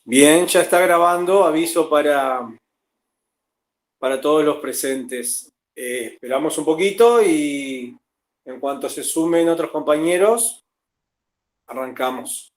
Bien, ya está grabando, aviso para todos los presentes. Esperamos un poquito y en cuanto se sumen otros compañeros, arrancamos.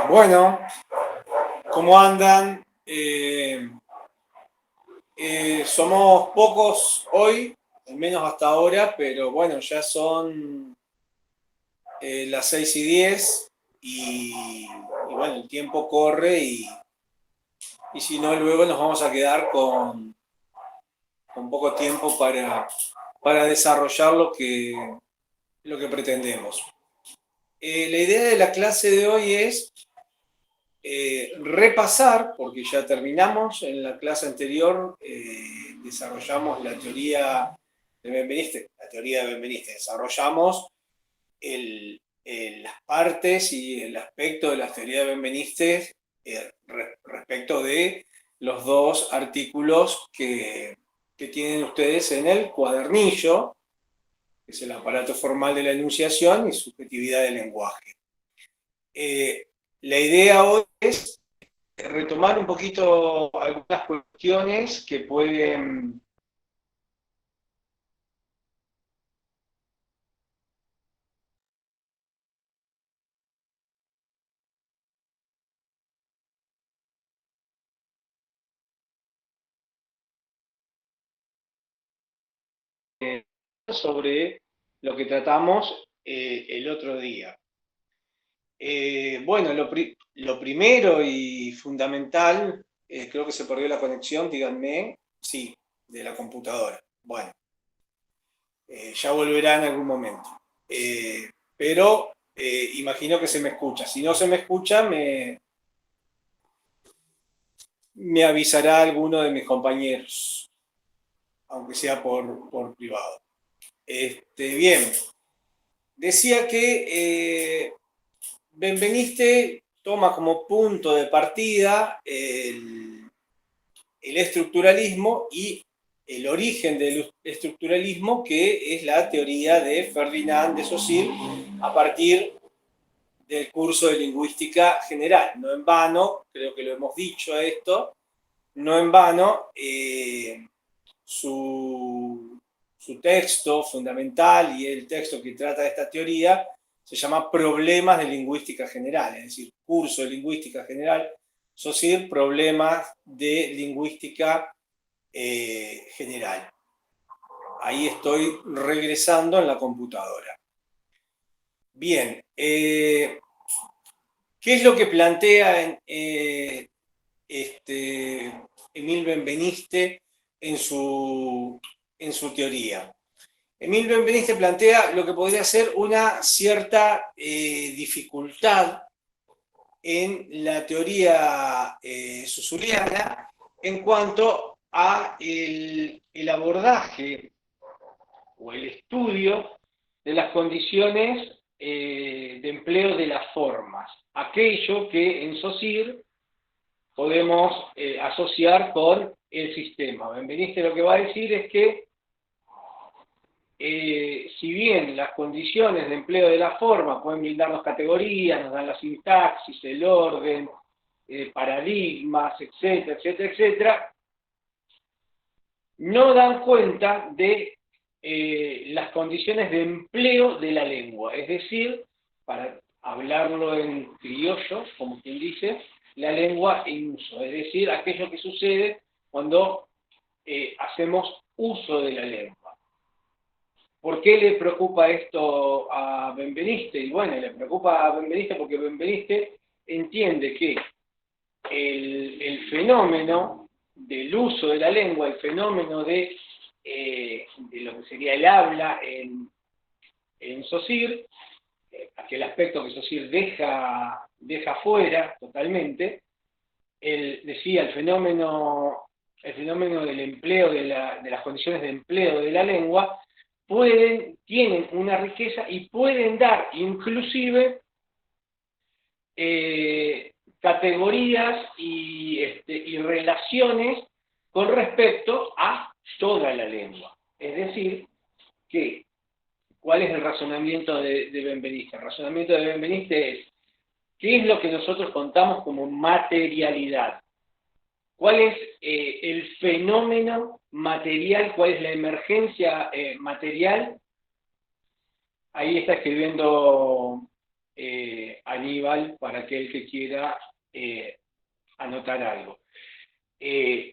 Bueno, ¿cómo andan? Somos pocos hoy, al menos hasta ahora, pero bueno, ya son las 6:10 y bueno, el tiempo corre y si no, luego nos vamos a quedar con poco tiempo para desarrollar lo que pretendemos. la idea de la clase de hoy es repasar, porque ya terminamos, en la clase anterior desarrollamos la teoría de Benveniste, desarrollamos las partes y el aspecto de la teoría de Benveniste respecto de los dos artículos que tienen ustedes en el cuadernillo, que es el aparato formal de la enunciación y subjetividad del lenguaje. La idea hoy es retomar un poquito algunas cuestiones que pueden sobre lo que tratamos el otro día. Bueno, lo primero y fundamental, creo que se perdió la conexión, díganme, sí, de la computadora. Bueno, ya volverá en algún momento. Pero imagino que se me escucha. Si no se me escucha, me avisará alguno de mis compañeros, aunque sea por privado. Bien, decía que Benveniste toma como punto de partida el estructuralismo y el origen del estructuralismo, que es la teoría de Ferdinand de Saussure a partir del curso de lingüística general. No en vano, creo que lo hemos dicho esto, no en vano, su texto fundamental y el texto que trata de esta teoría se llama Problemas de Lingüística General, es decir, curso de Lingüística General, Saussure, Problemas de Lingüística General. Ahí estoy regresando en la computadora. Bien, ¿qué es lo que plantea Emile Benveniste en su teoría? Emile Benveniste plantea lo que podría ser una cierta dificultad en la teoría saussuriana en cuanto a el abordaje o el estudio de las condiciones de empleo de las formas, aquello que en Saussure podemos asociar con el sistema. Benveniste lo que va a decir es que si bien las condiciones de empleo de la forma pueden brindarnos categorías, nos dan la sintaxis, el orden, paradigmas, etcétera, etcétera, etcétera, no dan cuenta de las condiciones de empleo de la lengua, es decir, para hablarlo en criollo, como quien dice, la lengua en uso, es decir, aquello que sucede cuando hacemos uso de la lengua. ¿Por qué le preocupa esto a Benveniste? Y bueno, le preocupa a Benveniste porque Benveniste entiende que el fenómeno del uso de la lengua, el fenómeno de lo que sería el habla en Saussure, aquel aspecto que Saussure deja fuera totalmente, él decía el fenómeno del empleo, de las condiciones de empleo de la lengua, tienen una riqueza y pueden dar inclusive categorías y relaciones con respecto a toda la lengua. Es decir, que ¿cuál es el razonamiento de Benveniste? El razonamiento de Benveniste es ¿qué es lo que nosotros contamos como materialidad? ¿Cuál es el fenómeno material? ¿Cuál es la emergencia material? Ahí está escribiendo Aníbal para aquel que quiera anotar algo.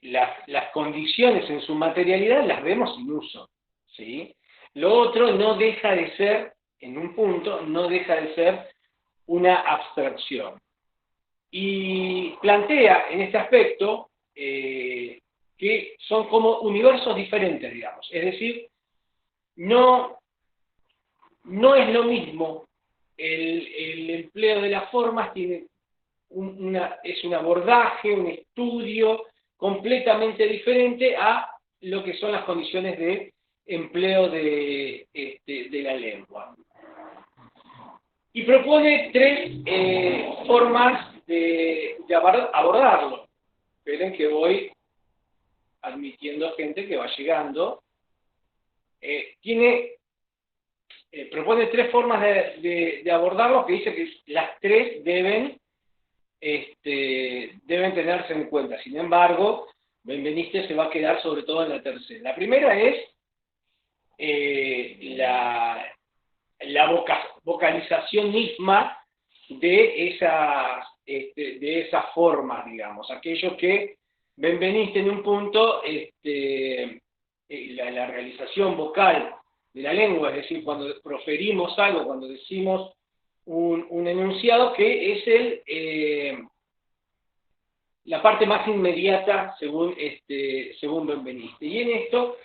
Las condiciones en su materialidad las vemos sin uso, ¿sí? Lo otro no deja de ser, en un punto, no deja de ser una abstracción. Y plantea en este aspecto que son como universos diferentes, digamos. Es decir, no es lo mismo el empleo de las formas tiene es un abordaje, un estudio completamente diferente a lo que son las condiciones de empleo de la lengua. Y propone tres formas de abordarlo. Esperen que voy admitiendo gente que va llegando. Propone tres formas de abordarlo, que dice que las tres deben tenerse en cuenta. Sin embargo, Benveniste se va a quedar sobre todo en la tercera. La primera es la vocalización misma de esas formas, digamos. Aquello que Benveniste en un punto, la realización vocal de la lengua, es decir, cuando proferimos algo, cuando decimos un enunciado, que es la parte más inmediata según Benveniste. Y en esto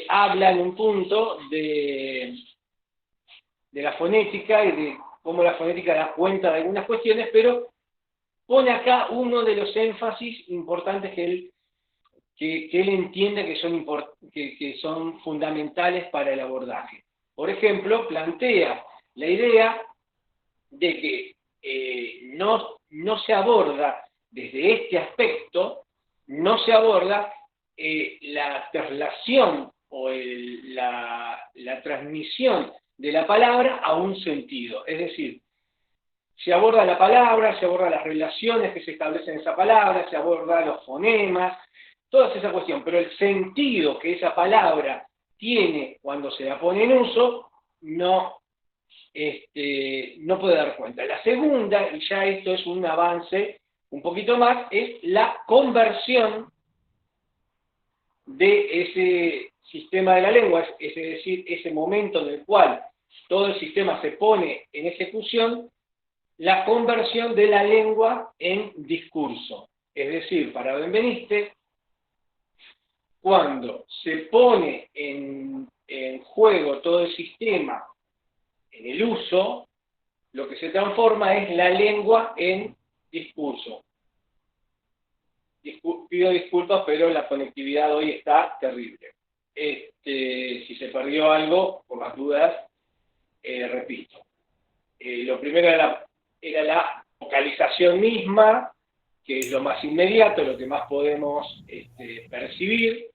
habla en un punto de la fonética y de cómo la fonética da cuenta de algunas cuestiones, pero pone acá uno de los énfasis importantes que él entiende que son fundamentales para el abordaje. Por ejemplo, plantea la idea de que no se aborda desde este aspecto, no se aborda la traslación o la transmisión de la palabra a un sentido. Es decir, se aborda la palabra, se aborda las relaciones que se establecen en esa palabra, se aborda los fonemas, toda esa cuestión, pero el sentido que esa palabra tiene cuando se la pone en uso, no puede dar cuenta. La segunda, y ya esto es un avance un poquito más, es la conversión de ese sistema de la lengua, es decir, ese momento en el cual todo el sistema se pone en ejecución, la conversión de la lengua en discurso. Es decir, para Benveniste, cuando se pone en juego todo el sistema en el uso, lo que se transforma es la lengua en discurso. Pido disculpas, pero la conectividad hoy está terrible. Si se perdió algo, por las dudas, repito. Lo primero era la vocalización misma, que es lo más inmediato, lo que más podemos percibir.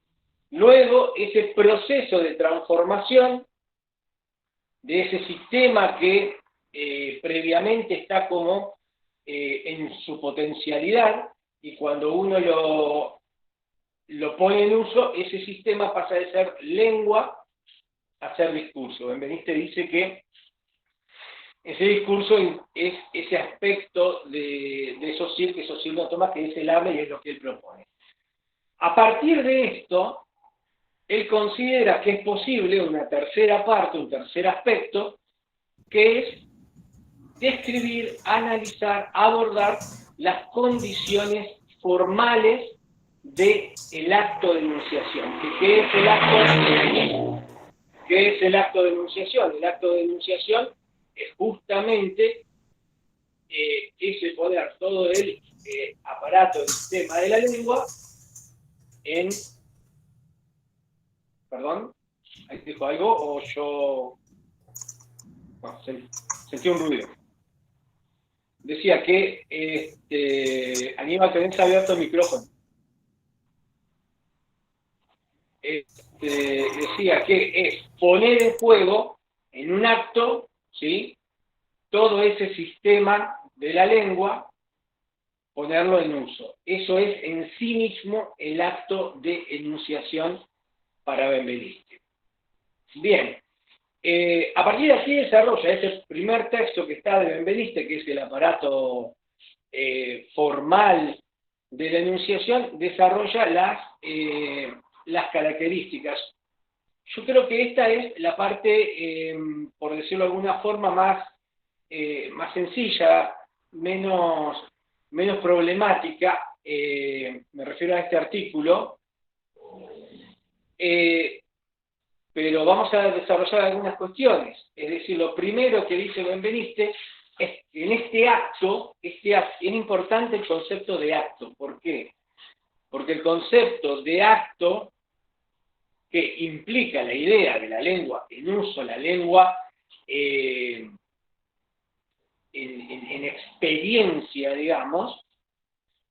Luego, ese proceso de transformación de ese sistema que previamente está como en su potencialidad, y cuando uno lo pone en uso, ese sistema pasa de ser lengua a ser discurso. Benveniste dice que ese discurso es ese aspecto de Saussure, que Saussure no toma, que es el habla y es lo que él propone. A partir de esto, él considera que es posible una tercera parte, un tercer aspecto, que es describir, analizar, abordar las condiciones formales del acto de enunciación. ¿Qué es el acto de enunciación? ¿Qué es el acto de enunciación? El acto de enunciación es justamente ese poner todo el aparato, el sistema de la lengua en... Perdón, ¿ahí dijo algo o yo... Bueno, sentí un ruido. Decía que Aníbal, tenés abierto el micrófono. Decía que es poner en juego en un acto, ¿sí?, todo ese sistema de la lengua, ponerlo en uso. Eso es en sí mismo el acto de enunciación para Benveniste. Bien, a partir de aquí desarrolla ese primer texto que está de Benveniste, que es el aparato formal de la enunciación, desarrolla las características. Yo creo que esta es la parte, por decirlo de alguna forma, más sencilla, menos problemática, me refiero a este artículo, pero vamos a desarrollar algunas cuestiones. Es decir, lo primero que dice Benveniste es que en este acto, es importante el concepto de acto. ¿Por qué? Porque el concepto de acto, que implica la idea de la lengua en uso, la lengua en experiencia, digamos,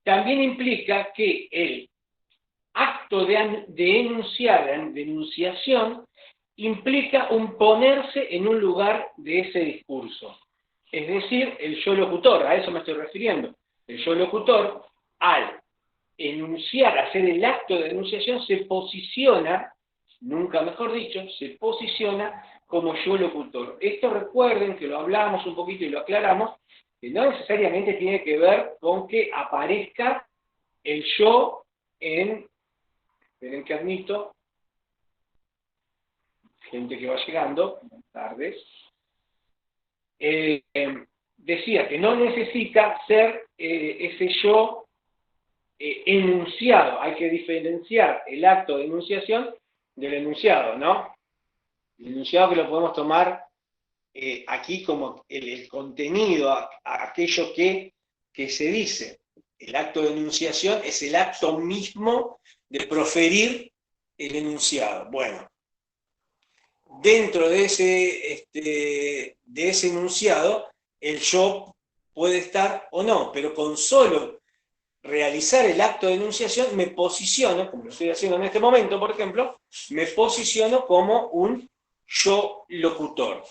también implica que el acto de enunciar, de enunciación, implica un ponerse en un lugar de ese discurso. Es decir, el yo locutor, a eso me estoy refiriendo. El yo locutor, al enunciar, hacer el acto de enunciación, se posiciona, nunca mejor dicho, se posiciona como yo locutor. Esto recuerden que lo hablamos un poquito y lo aclaramos, que no necesariamente tiene que ver con que aparezca el yo en, esperen que admito, gente que va llegando, buenas tardes, decía que no necesita ser ese yo enunciado, hay que diferenciar el acto de enunciación del enunciado, ¿no? El enunciado que lo podemos tomar aquí como el contenido, aquello que se dice. El acto de enunciación es el acto mismo de proferir el enunciado. Bueno, dentro de ese enunciado, el yo puede estar o no, pero con solo realizar el acto de enunciación me posiciono, como lo estoy haciendo en este momento, por ejemplo, me posiciono como un yo locutor.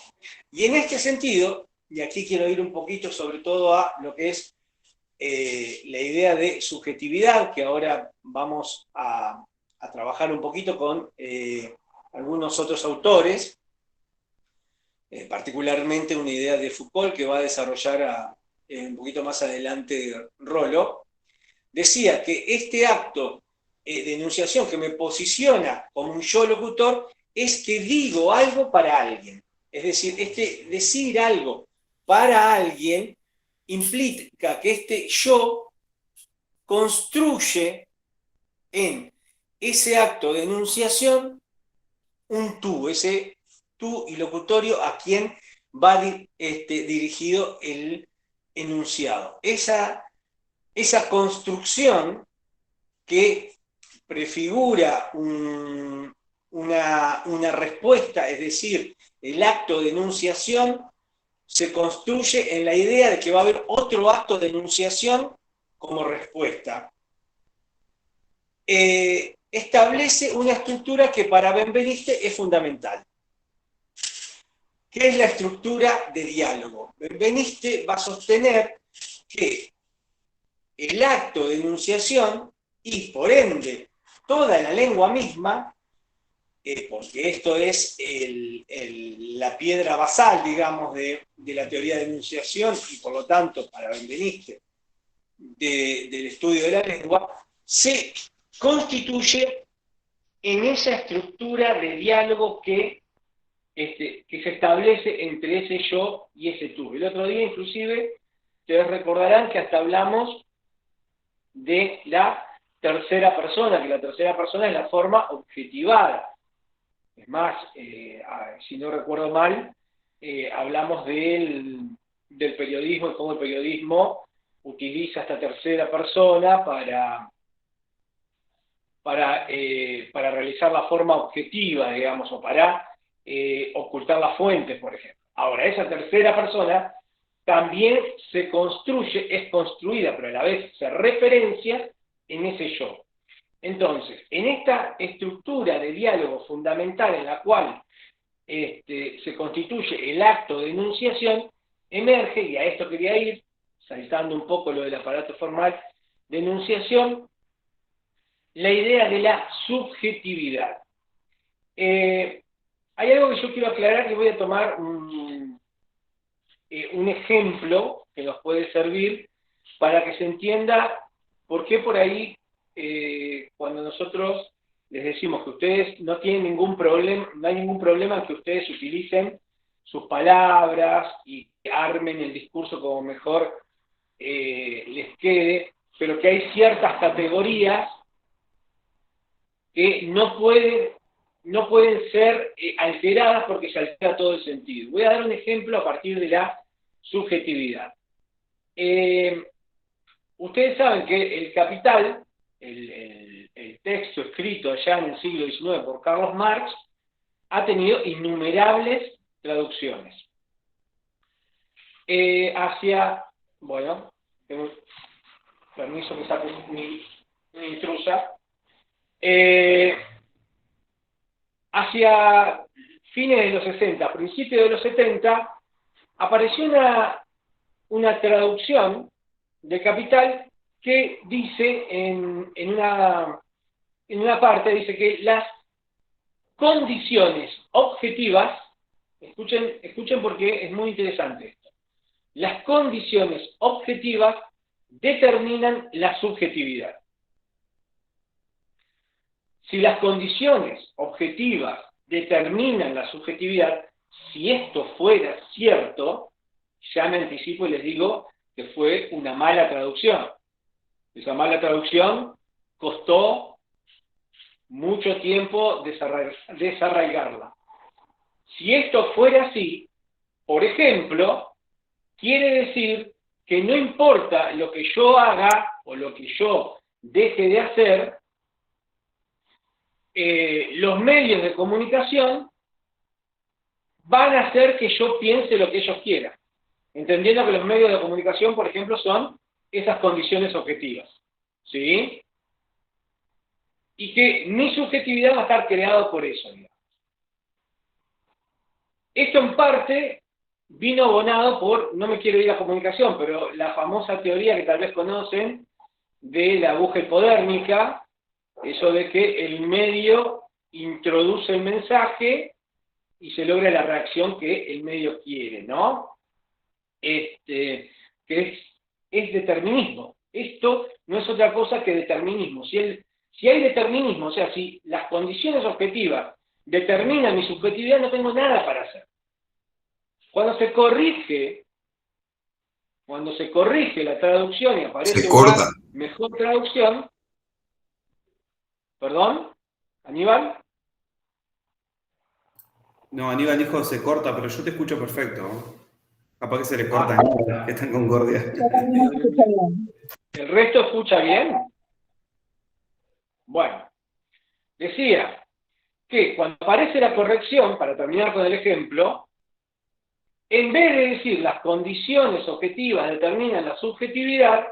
Y en este sentido, y aquí quiero ir un poquito sobre todo a lo que es la idea de subjetividad, que ahora vamos a trabajar un poquito con algunos otros autores, particularmente una idea de Foucault que va a desarrollar un poquito más adelante Rollo. Decía que este acto de enunciación que me posiciona como un yo locutor es que digo algo para alguien. Es decir, decir algo para alguien implica que este yo construye en ese acto de enunciación un tú, ese tú y locutorio a quien va dirigido el enunciado. Esa construcción que prefigura una respuesta, es decir, el acto de enunciación, se construye en la idea de que va a haber otro acto de enunciación como respuesta. Establece una estructura que para Benveniste es fundamental. ¿Qué es la estructura de diálogo? Benveniste va a sostener que el acto de enunciación y por ende toda la lengua misma, porque esto es la piedra basal, digamos, de la teoría de enunciación y por lo tanto, para Benveniste, del estudio de la lengua, se constituye en esa estructura de diálogo que se establece entre ese yo y ese tú. El otro día, inclusive, ustedes recordarán que hasta hablamos de la tercera persona, que la tercera persona es la forma objetivada. Es más, si no recuerdo mal, hablamos del periodismo y cómo el periodismo utiliza esta tercera persona para realizar la forma objetiva, digamos, o para ocultar las fuentes, por ejemplo. Ahora, esa tercera persona también se construye, es construida, pero a la vez se referencia en ese yo. Entonces, en esta estructura de diálogo fundamental en la cual se constituye el acto de enunciación, emerge, y a esto quería ir, saltando un poco lo del aparato formal de enunciación, la idea de la subjetividad. Hay algo que yo quiero aclarar y voy a tomar un ejemplo que nos puede servir para que se entienda por qué por ahí cuando nosotros les decimos que ustedes no tienen ningún problema, no hay ningún problema en que ustedes utilicen sus palabras y armen el discurso como mejor les quede, pero que hay ciertas categorías que no pueden no pueden ser alteradas porque se altera todo el sentido. Voy a dar un ejemplo a partir de la subjetividad. Ustedes saben que el Capital, el texto escrito allá en el siglo XIX por Carlos Marx, ha tenido innumerables traducciones. Bueno, tengo permiso que saque mi intrusa. Hacia fines de los 60, principios de los 70, apareció una traducción de Capital que dice en una parte, dice que las condiciones objetivas, escuchen porque es muy interesante esto, las condiciones objetivas determinan la subjetividad. Si las condiciones objetivas determinan la subjetividad, si esto fuera cierto, ya me anticipo y les digo que fue una mala traducción. Esa mala traducción costó mucho tiempo desarraigarla. Si esto fuera así, por ejemplo, quiere decir que no importa lo que yo haga o lo que yo deje de hacer, los medios de comunicación van a hacer que yo piense lo que ellos quieran, entendiendo que los medios de comunicación, por ejemplo, son esas condiciones objetivas, ¿sí? Y que mi subjetividad va a estar creada por eso, digamos. Esto en parte vino abonado por, no me quiero ir a comunicación, pero la famosa teoría que tal vez conocen de la aguja hipodérmica, eso de que el medio introduce el mensaje y se logra la reacción que el medio quiere, ¿no? Que es determinismo. Esto no es otra cosa que determinismo. Si hay determinismo, o sea, si las condiciones objetivas determinan mi subjetividad, no tengo nada para hacer. Cuando se corrige la traducción y aparece una mejor traducción, ¿perdón? ¿Aníbal? No, Aníbal dijo se corta, pero yo te escucho perfecto. Capaz que se le corta a Aníbal, que está en Concordia. ¿El resto escucha bien? Bueno, decía que cuando aparece la corrección, para terminar con el ejemplo, en vez de decir las condiciones objetivas determinan la subjetividad,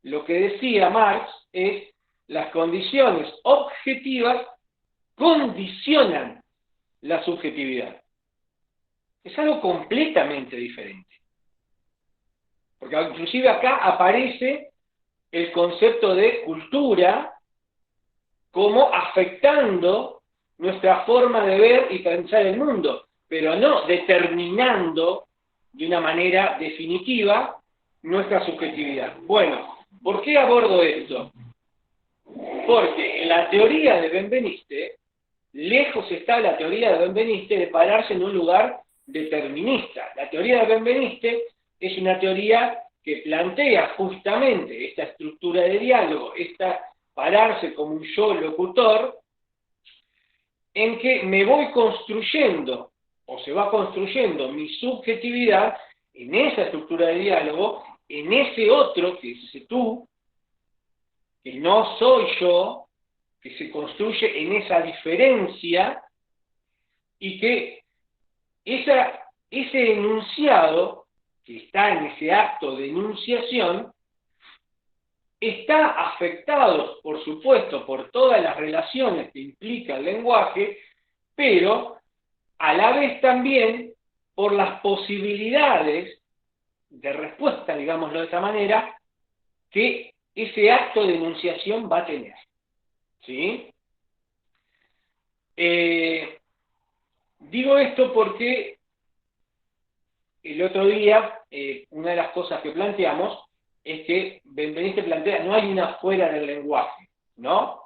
lo que decía Marx es las condiciones objetivas condicionan la subjetividad. Es algo completamente diferente. Porque inclusive acá aparece el concepto de cultura como afectando nuestra forma de ver y pensar el mundo, pero no determinando de una manera definitiva nuestra subjetividad. Bueno, ¿por qué abordo esto? Porque en la teoría de Benveniste, lejos está la teoría de Benveniste de pararse en un lugar determinista. La teoría de Benveniste es una teoría que plantea justamente esta estructura de diálogo, pararse como un yo locutor, en que me voy construyendo, o se va construyendo mi subjetividad en esa estructura de diálogo, en ese otro, que es ese tú, que no soy yo, que se construye en esa diferencia, y que ese enunciado, que está en ese acto de enunciación, está afectado, por supuesto, por todas las relaciones que implica el lenguaje, pero a la vez también por las posibilidades de respuesta, digámoslo de esa manera, que ese acto de enunciación va a tener. ¿Sí? Digo esto porque el otro día, una de las cosas que planteamos es que Benveniste plantea, no hay una fuera del lenguaje, ¿no?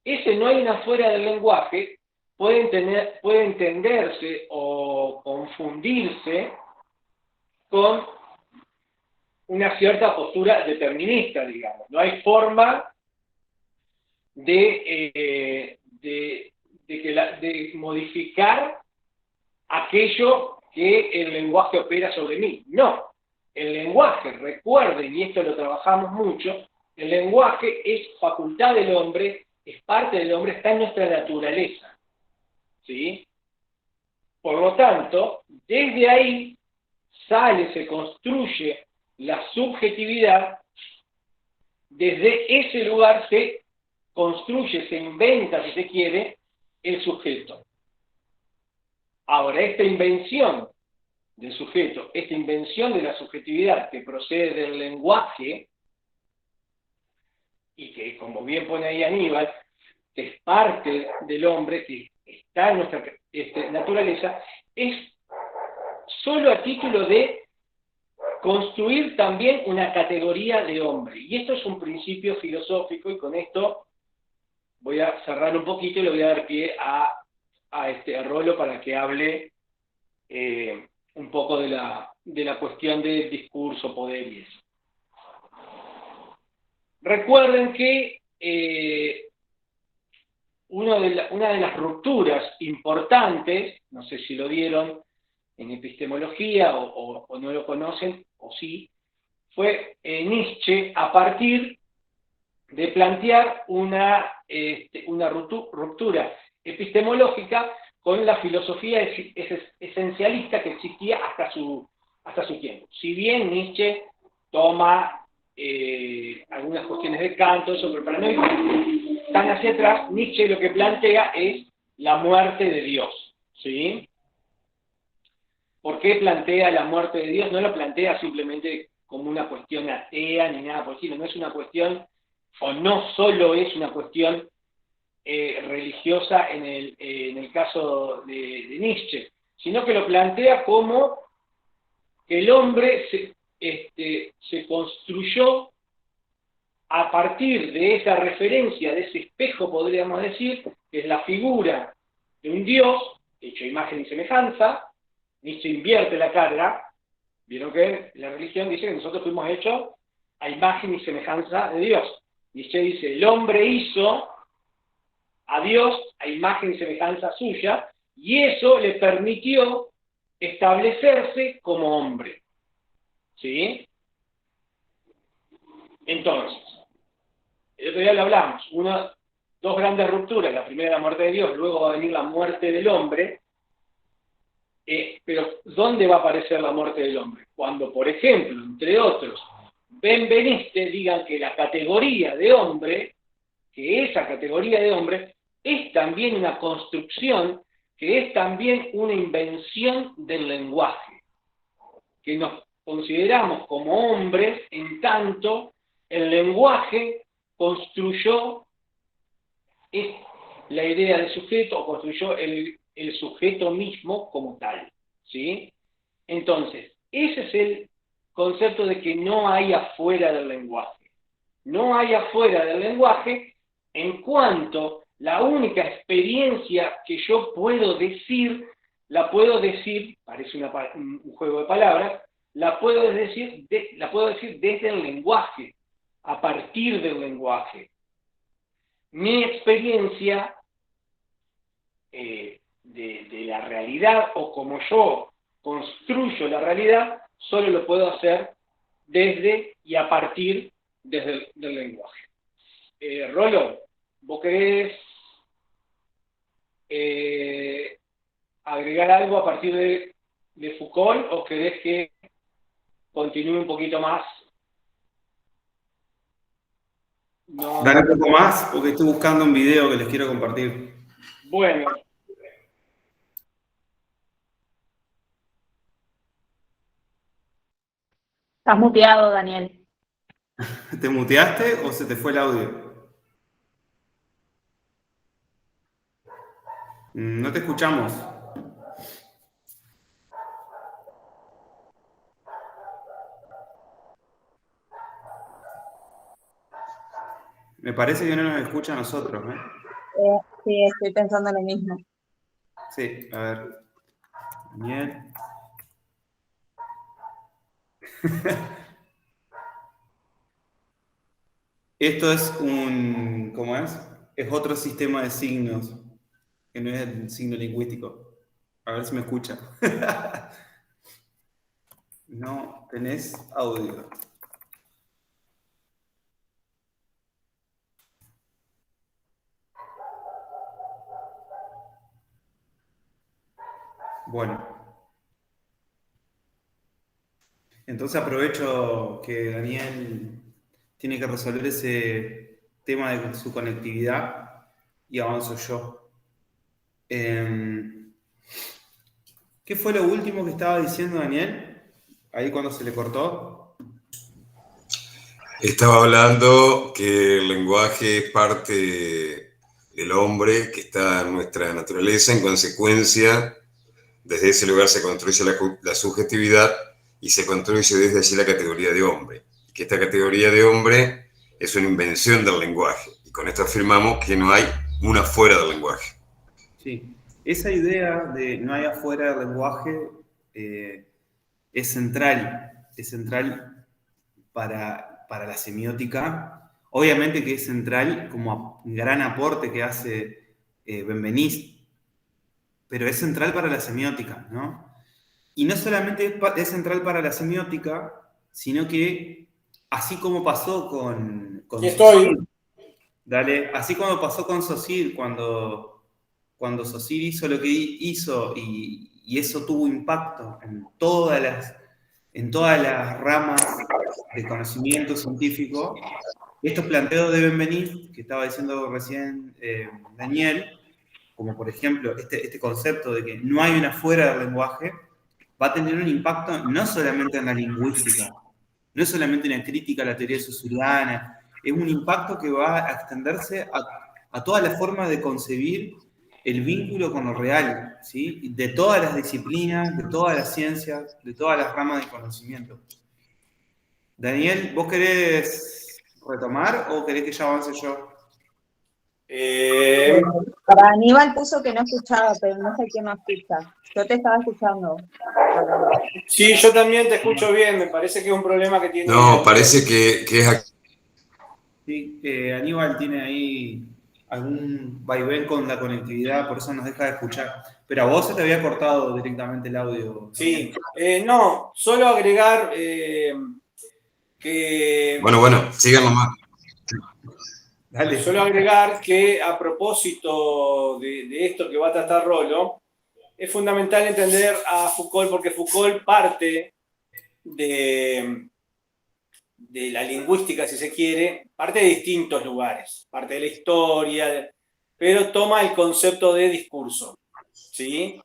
Ese no hay una fuera del lenguaje puede entenderse o confundirse con una cierta postura determinista, digamos. No hay forma de de modificar aquello que el lenguaje opera sobre mí. No, el lenguaje, recuerden, y esto lo trabajamos mucho, el lenguaje es facultad del hombre, es parte del hombre, está en nuestra naturaleza. ¿Sí? Por lo tanto, desde ahí sale, se construye la subjetividad, desde ese lugar se construye, se inventa, si se quiere, el sujeto. Ahora, esta invención del sujeto, esta invención de la subjetividad que procede del lenguaje, y que, como bien pone ahí Aníbal, que es parte del hombre, que está en nuestra naturaleza, es solo a título de construir también una categoría de hombre. Y esto es un principio filosófico, y con esto voy a cerrar un poquito y le voy a dar pie a Rolo para que hable un poco de la cuestión del discurso, poder y eso. Recuerden que una de las rupturas importantes, no sé si lo vieron en epistemología o no lo conocen, o sí, fue Nietzsche a partir de plantear una ruptura epistemológica con la filosofía esencialista que existía hasta su tiempo. Si bien Nietzsche toma algunas cuestiones de Kant, pero para no ir tan hacia atrás, Nietzsche lo que plantea es la muerte de Dios. ¿Sí? ¿Por qué plantea la muerte de Dios? No lo plantea simplemente como una cuestión atea ni nada por el estilo, no es una cuestión, o no solo es una cuestión religiosa en el caso de Nietzsche, sino que lo plantea como que el hombre se construyó a partir de esa referencia, de ese espejo, podríamos decir, que es la figura de un Dios, hecho a imagen y semejanza. Nietzsche invierte la carga. Vieron que la religión dice que nosotros fuimos hechos a imagen y semejanza de Dios. Nietzsche dice, el hombre hizo a Dios a imagen y semejanza suya, y eso le permitió establecerse como hombre. ¿Sí? Entonces, el otro día lo hablamos, dos grandes rupturas, la primera la muerte de Dios, luego va a venir la muerte del hombre. Pero ¿dónde va a aparecer la muerte del hombre? Cuando, por ejemplo, entre otros, Benveniste digan que la categoría de hombre, que esa categoría de hombre es también una construcción, que es también una invención del lenguaje, que nos consideramos como hombres en tanto el lenguaje construyó la idea de sujeto, o construyó el sujeto mismo como tal, ¿sí? Entonces, ese es el concepto de que no hay afuera del lenguaje. No hay afuera del lenguaje en cuanto la única experiencia que yo puedo decir, parece un juego de palabras, la puedo decir desde el lenguaje, a partir del lenguaje. Mi experiencia de la realidad, o como yo construyo la realidad, solo lo puedo hacer desde y a partir del lenguaje. Rolo, ¿vos querés agregar algo a partir de Foucault, o querés que continúe un poquito más? No. Dale un poco más porque estoy buscando un video que les quiero compartir. Bueno. Estás muteado, Daniel. ¿Te muteaste o se te fue el audio? No te escuchamos. Me parece que no nos escucha a nosotros, ¿eh? Sí, estoy pensando en lo mismo. Sí, a ver. Daniel. Esto es ¿cómo es? Es otro sistema de signos. que no es el signo lingüístico. A ver si me escucha. No tenés audio. Bueno, entonces aprovecho que Daniel tiene que resolver ese tema de su conectividad y avanzo yo. ¿Qué fue lo último que estaba diciendo Daniel? Ahí cuando se le cortó. Estaba hablando que el lenguaje es parte del hombre, que está en nuestra naturaleza, en consecuencia, desde ese lugar se construye la subjetividad y se construye desde allí la categoría de hombre. Y que esta categoría de hombre es una invención del lenguaje. Y con esto afirmamos que no hay una fuera del lenguaje. Sí, esa idea de no hay afuera del lenguaje es central para la semiótica. Obviamente que es central como gran aporte que hace Benveniste, pero es central para la semiótica, ¿no? Y no solamente es central para la semiótica, sino que así como pasó con Aquí estoy. Saussure, dale, así como pasó con Saussure cuando Saussure hizo lo que hizo y eso tuvo impacto en todas las ramas de conocimiento científico, estos planteos de Benveniste, que estaba diciendo recién Daniel, como por ejemplo este concepto de que no hay una fuera del lenguaje, va a tener un impacto no solamente en la lingüística, no es solamente una crítica a la teoría saussuriana, es un impacto que va a extenderse a toda la forma de concebir el vínculo con lo real, ¿sí? De todas las disciplinas, de todas las ciencias, de todas las ramas de conocimiento. Daniel, ¿vos querés retomar o querés que ya avance yo? Para Aníbal puso que no escuchaba, pero no sé quién no escucha. Yo te estaba escuchando. Sí, yo también te escucho bien, me parece que es un problema que tiene. No, parece que es aquí. Sí, Aníbal tiene ahí algún vaivén con la conectividad, por eso nos deja de escuchar. Pero a vos se te había cortado directamente el audio. Sí, no, solo agregar que. Bueno, sigan nomás. Dale. Solo agregar que a propósito de esto que va a tratar Rolo, es fundamental entender a Foucault porque Foucault parte de la lingüística, si se quiere, parte de distintos lugares, parte de la historia, pero toma el concepto de discurso, ¿sí?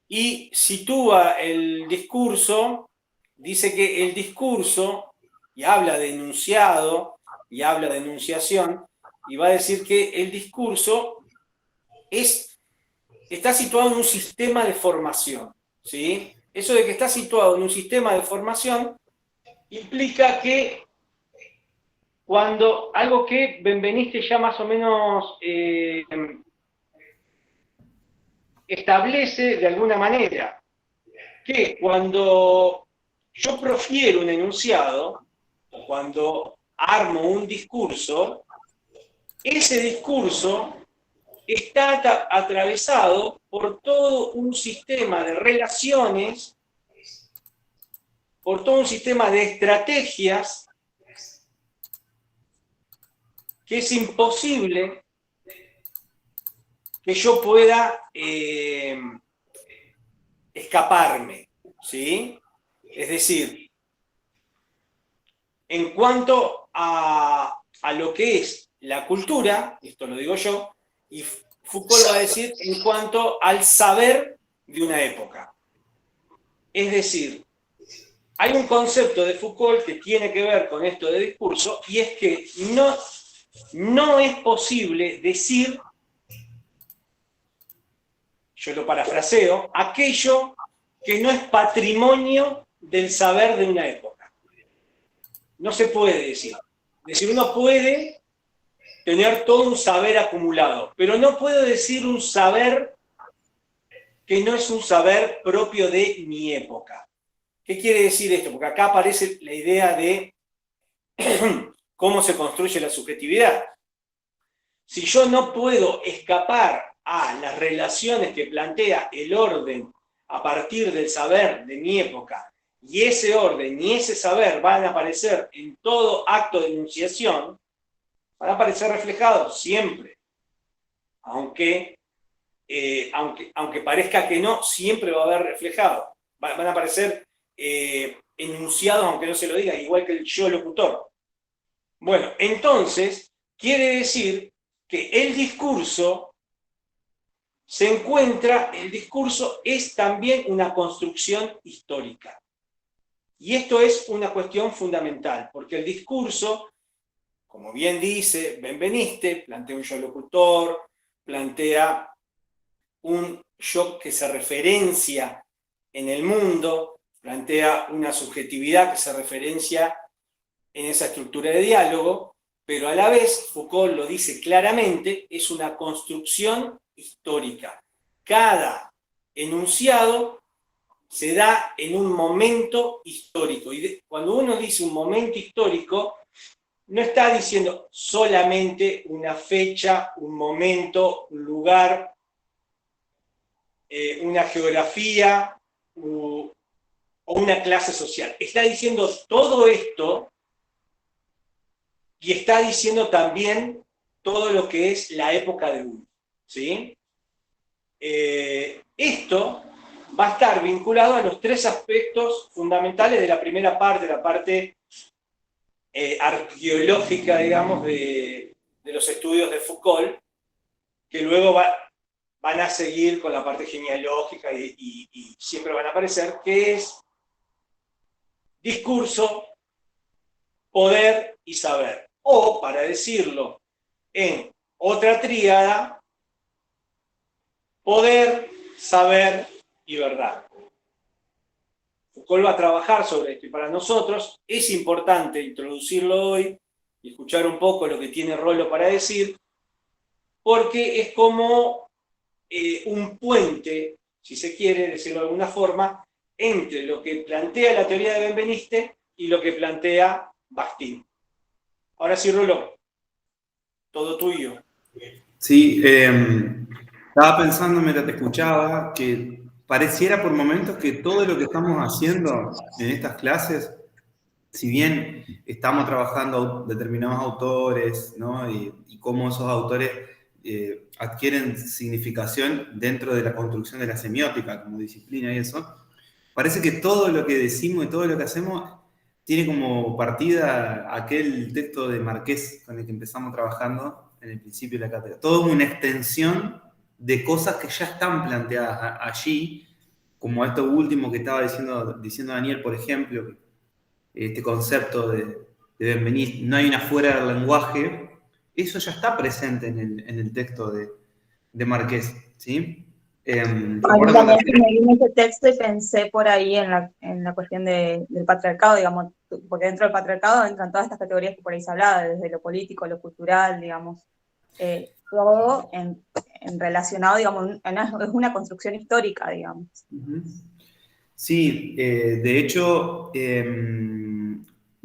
Y sitúa el discurso, dice que el discurso, y habla de enunciado, y habla de enunciación, y va a decir que el discurso está situado en un sistema de formación, ¿sí? Eso de que está situado en un sistema de formación implica que cuando algo que Benveniste ya más o menos establece de alguna manera, que cuando yo profiero un enunciado, o cuando armo un discurso, ese discurso está atravesado por todo un sistema de relaciones, por todo un sistema de estrategias que es imposible que yo pueda escaparme, ¿sí? Es decir, en cuanto a lo que es la cultura, esto lo digo yo, y Foucault va a decir en cuanto al saber de una época. Es decir, hay un concepto de Foucault que tiene que ver con esto de discurso, y es que no es posible decir, yo lo parafraseo, aquello que no es patrimonio del saber de una época. No se puede decir. Es decir, uno puede tener todo un saber acumulado, pero no puedo decir un saber que no es un saber propio de mi época. ¿Qué quiere decir esto? Porque acá aparece la idea de cómo se construye la subjetividad. Si yo no puedo escapar a las relaciones que plantea el orden a partir del saber de mi época, y ese orden y ese saber van a aparecer en todo acto de enunciación, van a aparecer reflejados siempre. Aunque parezca que no, siempre va a haber reflejado. Van a aparecer enunciados, aunque no se lo diga, igual que el yo locutor. Bueno, entonces, quiere decir que el discurso es también una construcción histórica. Y esto es una cuestión fundamental, porque el discurso, como bien dice Benveniste, plantea un yo locutor, plantea un yo que se referencia en el mundo, plantea una subjetividad que se referencia en esa estructura de diálogo, pero a la vez, Foucault lo dice claramente, es una construcción histórica. Cada enunciado se da en un momento histórico. Y cuando uno dice un momento histórico, no está diciendo solamente una fecha, un momento, un lugar, una geografía o una clase social. Está diciendo todo esto y está diciendo también todo lo que es la época de uno. ¿Sí? Esto va a estar vinculado a los tres aspectos fundamentales de la primera parte, la parte arqueológica, digamos, de los estudios de Foucault, que luego van a seguir con la parte genealógica y siempre van a aparecer, que es discurso, poder y saber. O, para decirlo en otra tríada, poder, saber y verdad. Foucault va a trabajar sobre esto y para nosotros es importante introducirlo hoy y escuchar un poco lo que tiene Rollo para decir, porque es como un puente, si se quiere decirlo de alguna forma, entre lo que plantea la teoría de Benveniste y lo que plantea Bakhtin. Ahora sí, Rollo, todo tuyo. Sí, estaba pensando mientras te escuchaba que pareciera por momentos que todo lo que estamos haciendo en estas clases, si bien estamos trabajando determinados autores, ¿no? y cómo esos autores adquieren significación dentro de la construcción de la semiótica como disciplina y eso, parece que todo lo que decimos y todo lo que hacemos tiene como partida aquel texto de Marqués con el que empezamos trabajando en el principio de la cátedra. Todo una extensión de cosas que ya están planteadas allí, como esto último que estaba diciendo Daniel, por ejemplo, este concepto de Benveniste, no hay una fuera del lenguaje, eso ya está presente en el texto de Marqués, ¿sí? También me vino ese texto y pensé por ahí en la cuestión del patriarcado, digamos, porque dentro del patriarcado entran todas estas categorías que por ahí se hablaba, desde lo político, lo cultural, digamos, todo en relacionado, digamos, es una construcción histórica, digamos. Sí, de hecho,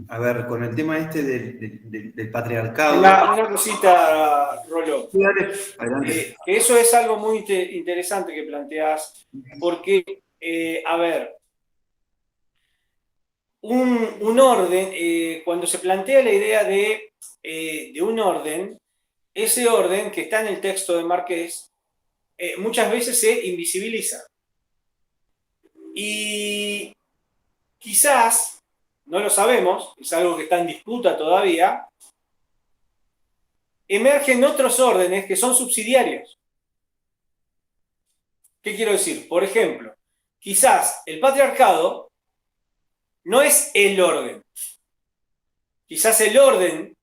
a ver, con el tema este del patriarcado... Una cosita, Rolo. Sí, dale, adelante. Que eso es algo muy interesante que planteás, porque, a ver, un orden, cuando se plantea la idea de un orden, ese orden que está en el texto de Marqués, muchas veces se invisibiliza. Y quizás, no lo sabemos, es algo que está en disputa todavía, emergen otros órdenes que son subsidiarios. ¿Qué quiero decir? Por ejemplo, quizás el patriarcado no es el orden. Quizás el orden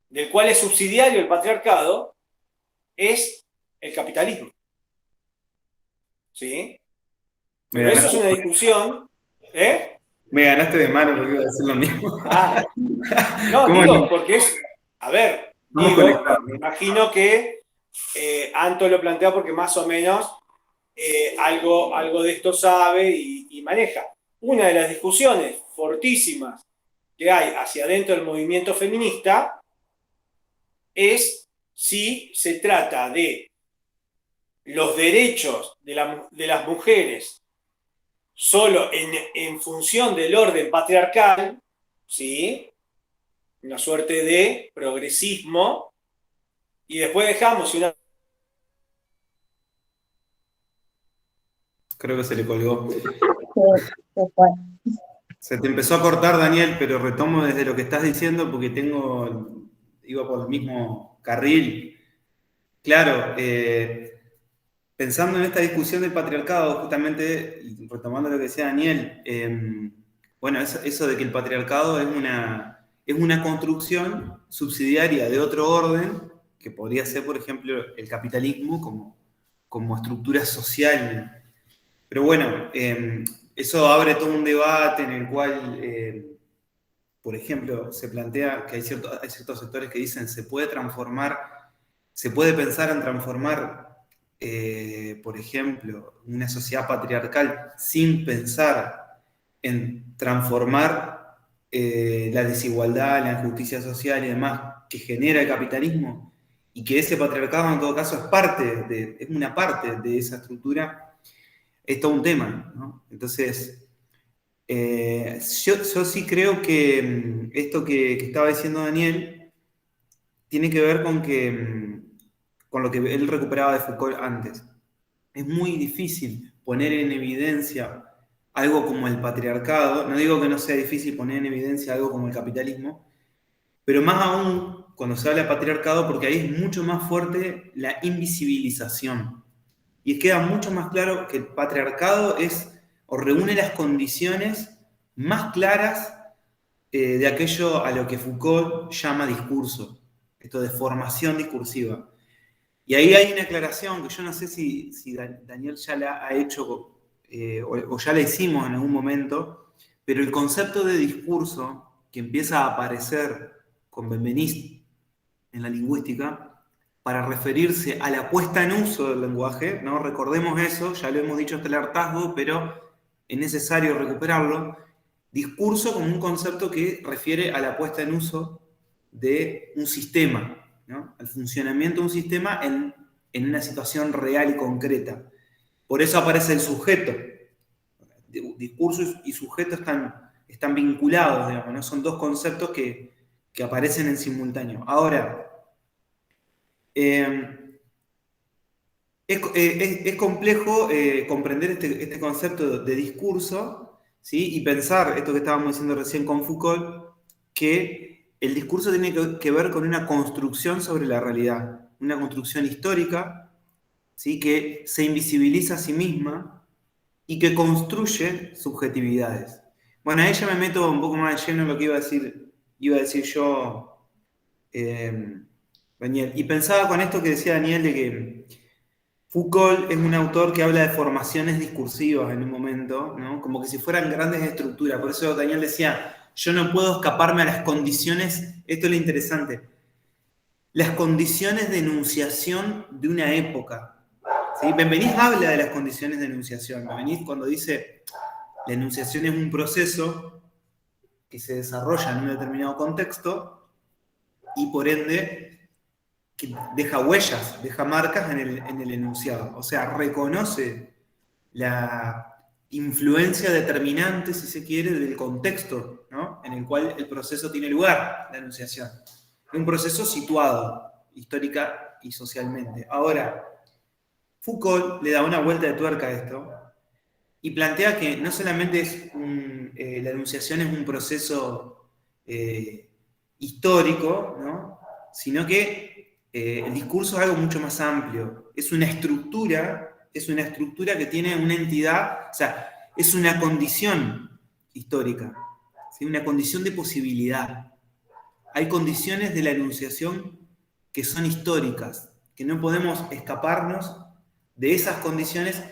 del cual es subsidiario el patriarcado es el capitalismo. ¿Sí? Pero eso es una discusión. Me ganaste de mano porque iba a decir lo mismo. No, digo, porque es... A ver, digo, me imagino que Anto lo plantea porque más o menos algo de esto sabe y maneja. Una de las discusiones fortísimas que hay hacia adentro del movimiento feminista es si se trata de los derechos de las mujeres solo en función del orden patriarcal, ¿sí? Una suerte de progresismo, y después dejamos una... Creo que se le colgó. Se fue. Se te empezó a cortar, Daniel, pero retomo desde lo que estás diciendo porque iba por el mismo carril. Claro, pensando en esta discusión del patriarcado, justamente, y retomando lo que decía Daniel, bueno, eso de que el patriarcado es una construcción subsidiaria de otro orden, que podría ser, por ejemplo, el capitalismo como estructura social. Pero bueno, eso abre todo un debate en el cual, por ejemplo, se plantea que hay ciertos sectores que dicen se puede pensar en transformar, por ejemplo, una sociedad patriarcal sin pensar en transformar la desigualdad, la injusticia social y demás que genera el capitalismo, y que ese patriarcado en todo caso es una parte de esa estructura. Es todo un tema, ¿no? Entonces, yo sí creo que esto que estaba diciendo Daniel tiene que ver con lo que él recuperaba de Foucault antes. Es muy difícil poner en evidencia algo como el patriarcado, no digo que no sea difícil poner en evidencia algo como el capitalismo, pero más aún cuando se habla de patriarcado, porque ahí es mucho más fuerte la invisibilización. Y queda mucho más claro que el patriarcado reúne las condiciones más claras de aquello a lo que Foucault llama discurso, esto de formación discursiva. Y ahí hay una aclaración que yo no sé si Daniel ya la ha hecho o ya la hicimos en algún momento, pero el concepto de discurso que empieza a aparecer con Benveniste en la lingüística, para referirse a la puesta en uso del lenguaje, ¿no? Recordemos eso, ya lo hemos dicho hasta el hartazgo, pero es necesario recuperarlo. Discurso como un concepto que refiere a la puesta en uso de un sistema, ¿no? Al funcionamiento de un sistema en una situación real y concreta. Por eso aparece el sujeto. Discurso y sujeto están vinculados, digamos, ¿no? Son dos conceptos que aparecen en simultáneo. Ahora, es complejo comprender este concepto de discurso, ¿sí? Y pensar esto que estábamos diciendo recién con Foucault, que el discurso tiene que ver con una construcción sobre la realidad, una construcción histórica, ¿sí? Que se invisibiliza a sí misma y que construye subjetividades. Bueno, ahí ya me meto un poco más de lleno en lo que iba a decir yo, Daniel. Y pensaba con esto que decía Daniel de que Foucault es un autor que habla de formaciones discursivas en un momento, ¿no? Como que si fueran grandes estructuras. Por eso Daniel decía, yo no puedo escaparme a las condiciones, esto es lo interesante, las condiciones de enunciación de una época. ¿Sí? Benveniste habla de las condiciones de enunciación. Benveniste cuando dice, la enunciación es un proceso que se desarrolla en un determinado contexto y por ende que deja huellas, deja marcas en el enunciado. O sea, reconoce la influencia determinante, si se quiere, del contexto, ¿no? En el cual el proceso tiene lugar, la enunciación. Es un proceso situado, histórica y socialmente. Ahora, Foucault le da una vuelta de tuerca a esto y plantea que no solamente la enunciación es un proceso histórico, ¿no? Sino que el discurso es algo mucho más amplio. Es una estructura que tiene una entidad, o sea, es una condición histórica, ¿sí? Una condición de posibilidad. Hay condiciones de la enunciación que son históricas, que no podemos escaparnos de esas condiciones,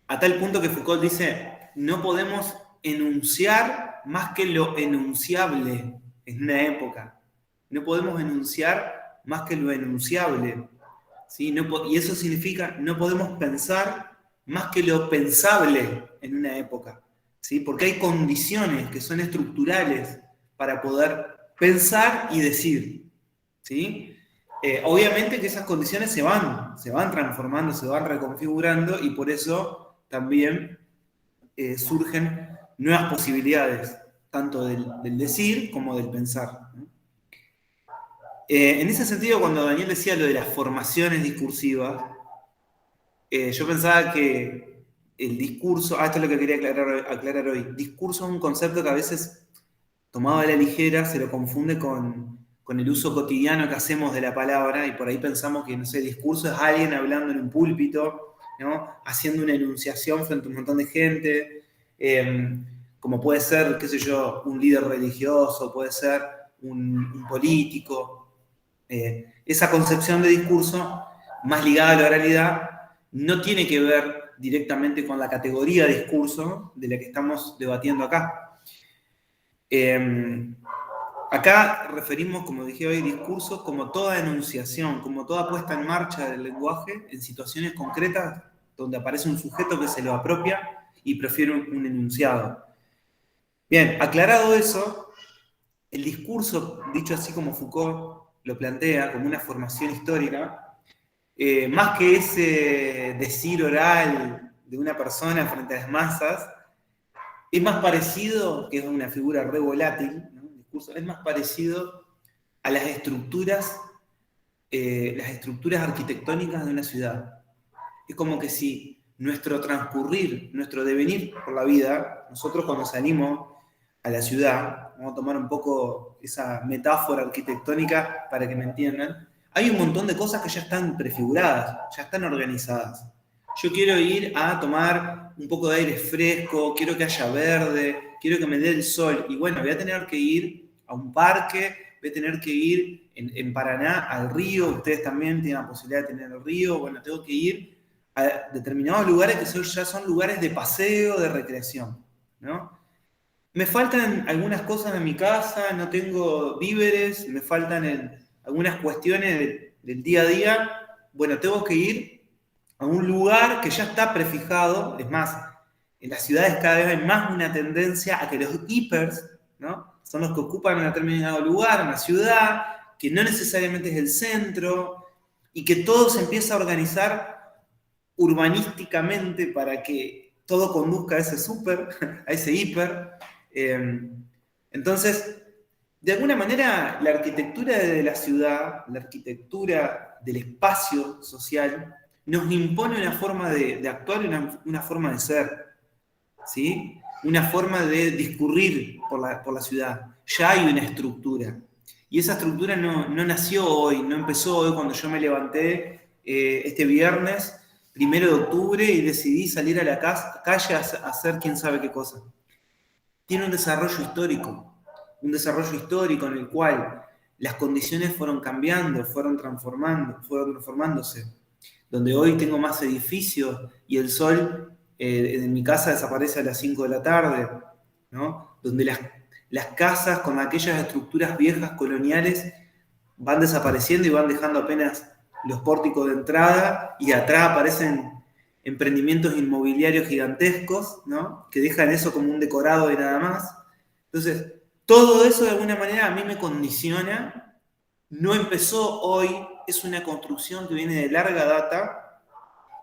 a tal punto que Foucault dice, no podemos enunciar más que lo enunciable en una época. No podemos enunciar más que lo enunciable, ¿sí? Y eso significa, no podemos pensar más que lo pensable en una época, ¿sí? Porque hay condiciones que son estructurales para poder pensar y decir, ¿sí? Obviamente que esas condiciones se van transformando, se van reconfigurando y por eso también surgen nuevas posibilidades, tanto del decir como del pensar, ¿no? En ese sentido, cuando Daniel decía lo de las formaciones discursivas, yo pensaba que el discurso, esto es lo que quería aclarar hoy, discurso es un concepto que a veces, tomado a la ligera, se lo confunde con el uso cotidiano que hacemos de la palabra, y por ahí pensamos que, no sé, discurso es alguien hablando en un púlpito, ¿no? Haciendo una enunciación frente a un montón de gente, como puede ser, qué sé yo, un líder religioso, puede ser un político. Esa concepción de discurso, más ligada a la oralidad, no tiene que ver directamente con la categoría de discurso de la que estamos debatiendo acá. Acá referimos, como dije hoy, discursos como toda enunciación, como toda puesta en marcha del lenguaje en situaciones concretas donde aparece un sujeto que se lo apropia y prefiere un enunciado. Bien, aclarado eso, el discurso, dicho así como Foucault lo plantea, como una formación histórica, más que ese decir oral de una persona frente a las masas, es más parecido, que es una figura re volátil, ¿no? El discurso, es más parecido a las estructuras arquitectónicas de una ciudad. Es como que si nuestro transcurrir, nuestro devenir por la vida, nosotros cuando salimos a la ciudad, vamos a tomar un poco esa metáfora arquitectónica para que me entiendan, hay un montón de cosas que ya están prefiguradas, ya están organizadas. Yo quiero ir a tomar un poco de aire fresco, quiero que haya verde, quiero que me dé el sol, y bueno, voy a tener que ir a un parque, voy a tener que ir en Paraná al río, ustedes también tienen la posibilidad de tener el río, bueno, tengo que ir a determinados lugares que ya son lugares de paseo, de recreación, ¿no? Me faltan algunas cosas en mi casa, no tengo víveres, me faltan algunas cuestiones del día a día. Bueno, tengo que ir a un lugar que ya está prefijado. Es más, en las ciudades cada vez hay más una tendencia a que los hipers, ¿no? Son los que ocupan un determinado lugar, una ciudad, que no necesariamente es el centro, y que todo se empieza a organizar urbanísticamente para que todo conduzca a ese super, a ese hiper. Entonces, de alguna manera, la arquitectura de la ciudad, la arquitectura del espacio social, nos impone una forma de actuar y una forma de ser, ¿sí? Una forma de discurrir por la ciudad. Ya hay una estructura. Y esa estructura no nació hoy, no empezó hoy cuando yo me levanté este viernes, 1 de octubre, y decidí salir a la calle a hacer quién sabe qué cosa. Tiene un desarrollo histórico en el cual las condiciones fueron cambiando, fueron transformándose, donde hoy tengo más edificios y el sol en mi casa desaparece a las 5 de la tarde, ¿no? Donde las casas con aquellas estructuras viejas coloniales van desapareciendo y van dejando apenas los pórticos de entrada, y atrás aparecen emprendimientos inmobiliarios gigantescos, ¿no? Que dejan eso como un decorado y nada más. Entonces, todo eso de alguna manera a mí me condiciona, no empezó hoy, es una construcción que viene de larga data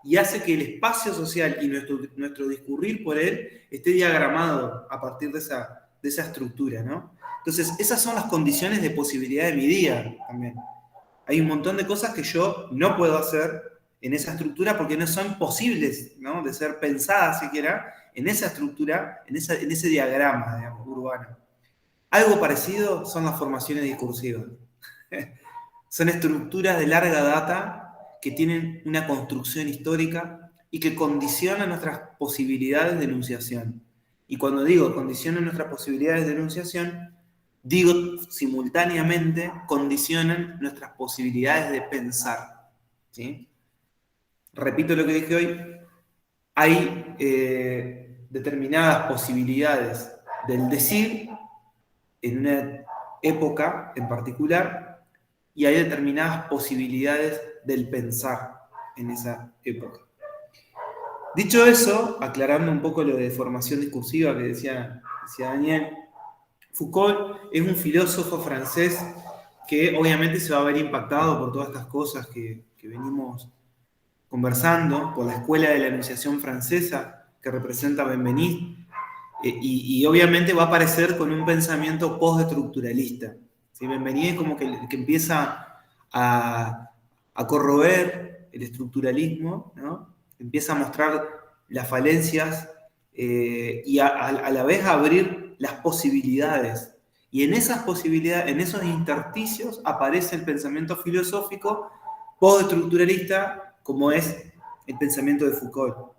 y hace que el espacio social y nuestro discurrir por él esté diagramado a partir de esa estructura, ¿no? Entonces, esas son las condiciones de posibilidad de mi día también. Hay un montón de cosas que yo no puedo hacer en esa estructura porque no son posibles, ¿no? De ser pensadas siquiera en esa estructura, en ese diagrama, digamos, urbano. Algo parecido son las formaciones discursivas. Son estructuras de larga data que tienen una construcción histórica y que condicionan nuestras posibilidades de enunciación. Y cuando digo condicionan nuestras posibilidades de enunciación, digo simultáneamente condicionan nuestras posibilidades de pensar, ¿sí? Repito lo que dije hoy, hay determinadas posibilidades del decir en una época en particular y hay determinadas posibilidades del pensar en esa época. Dicho eso, aclarando un poco lo de formación discursiva que decía Daniel, Foucault es un filósofo francés que obviamente se va a ver impactado por todas estas cosas que venimos conversando, por la escuela de la Anunciación francesa que representa Benveniste, y obviamente va a aparecer con un pensamiento postestructuralista. ¿Sí? Benveniste es como que empieza a corroer el estructuralismo, ¿no? Empieza a mostrar las falencias y a la vez a abrir las posibilidades. Y en esas posibilidades, en esos intersticios, aparece el pensamiento filosófico postestructuralista, como es el pensamiento de Foucault.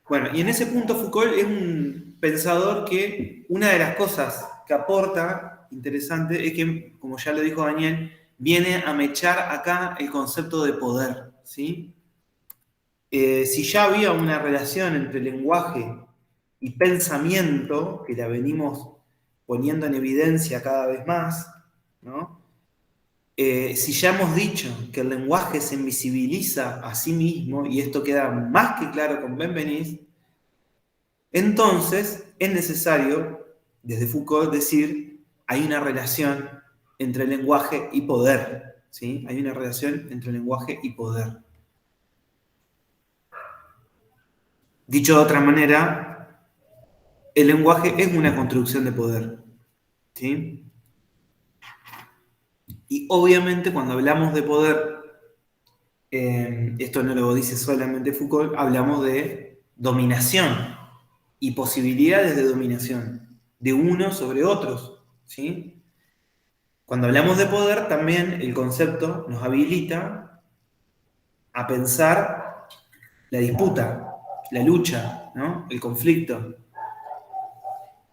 Bueno, y en ese punto Foucault es un pensador que una de las cosas que aporta, interesante, es que, como ya lo dijo Daniel, viene a mechar acá el concepto de poder, ¿sí? Si ya había una relación entre lenguaje y pensamiento, que la venimos poniendo en evidencia cada vez más, ¿no? Si ya hemos dicho que el lenguaje se invisibiliza a sí mismo, y esto queda más que claro con Benveniste, entonces es necesario, desde Foucault, decir hay una relación entre lenguaje y poder, ¿sí? Hay una relación entre lenguaje y poder. Dicho de otra manera, el lenguaje es una construcción de poder, ¿sí? Y obviamente cuando hablamos de poder, esto no lo dice solamente Foucault, hablamos de dominación y posibilidades de dominación de unos sobre otros, ¿sí? Cuando hablamos de poder, también el concepto nos habilita a pensar la disputa, la lucha, ¿no? El conflicto.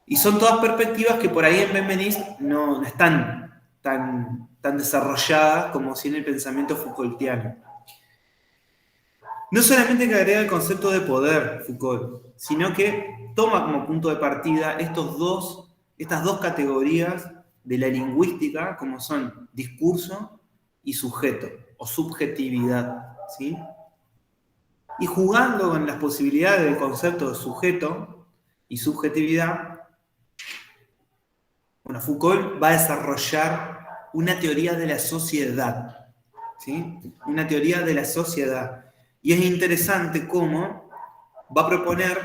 Y son todas perspectivas que por ahí en Benveniste no están tan desarrolladas como si en el pensamiento Foucaultiano. No solamente que agrega el concepto de poder, Foucault, sino que toma como punto de partida estas dos categorías de la lingüística, como son discurso y sujeto, o subjetividad, ¿sí? Y jugando con las posibilidades del concepto de sujeto y subjetividad, bueno, Foucault va a desarrollar una teoría de la sociedad, ¿sí? Una teoría de la sociedad. Y es interesante cómo va a proponer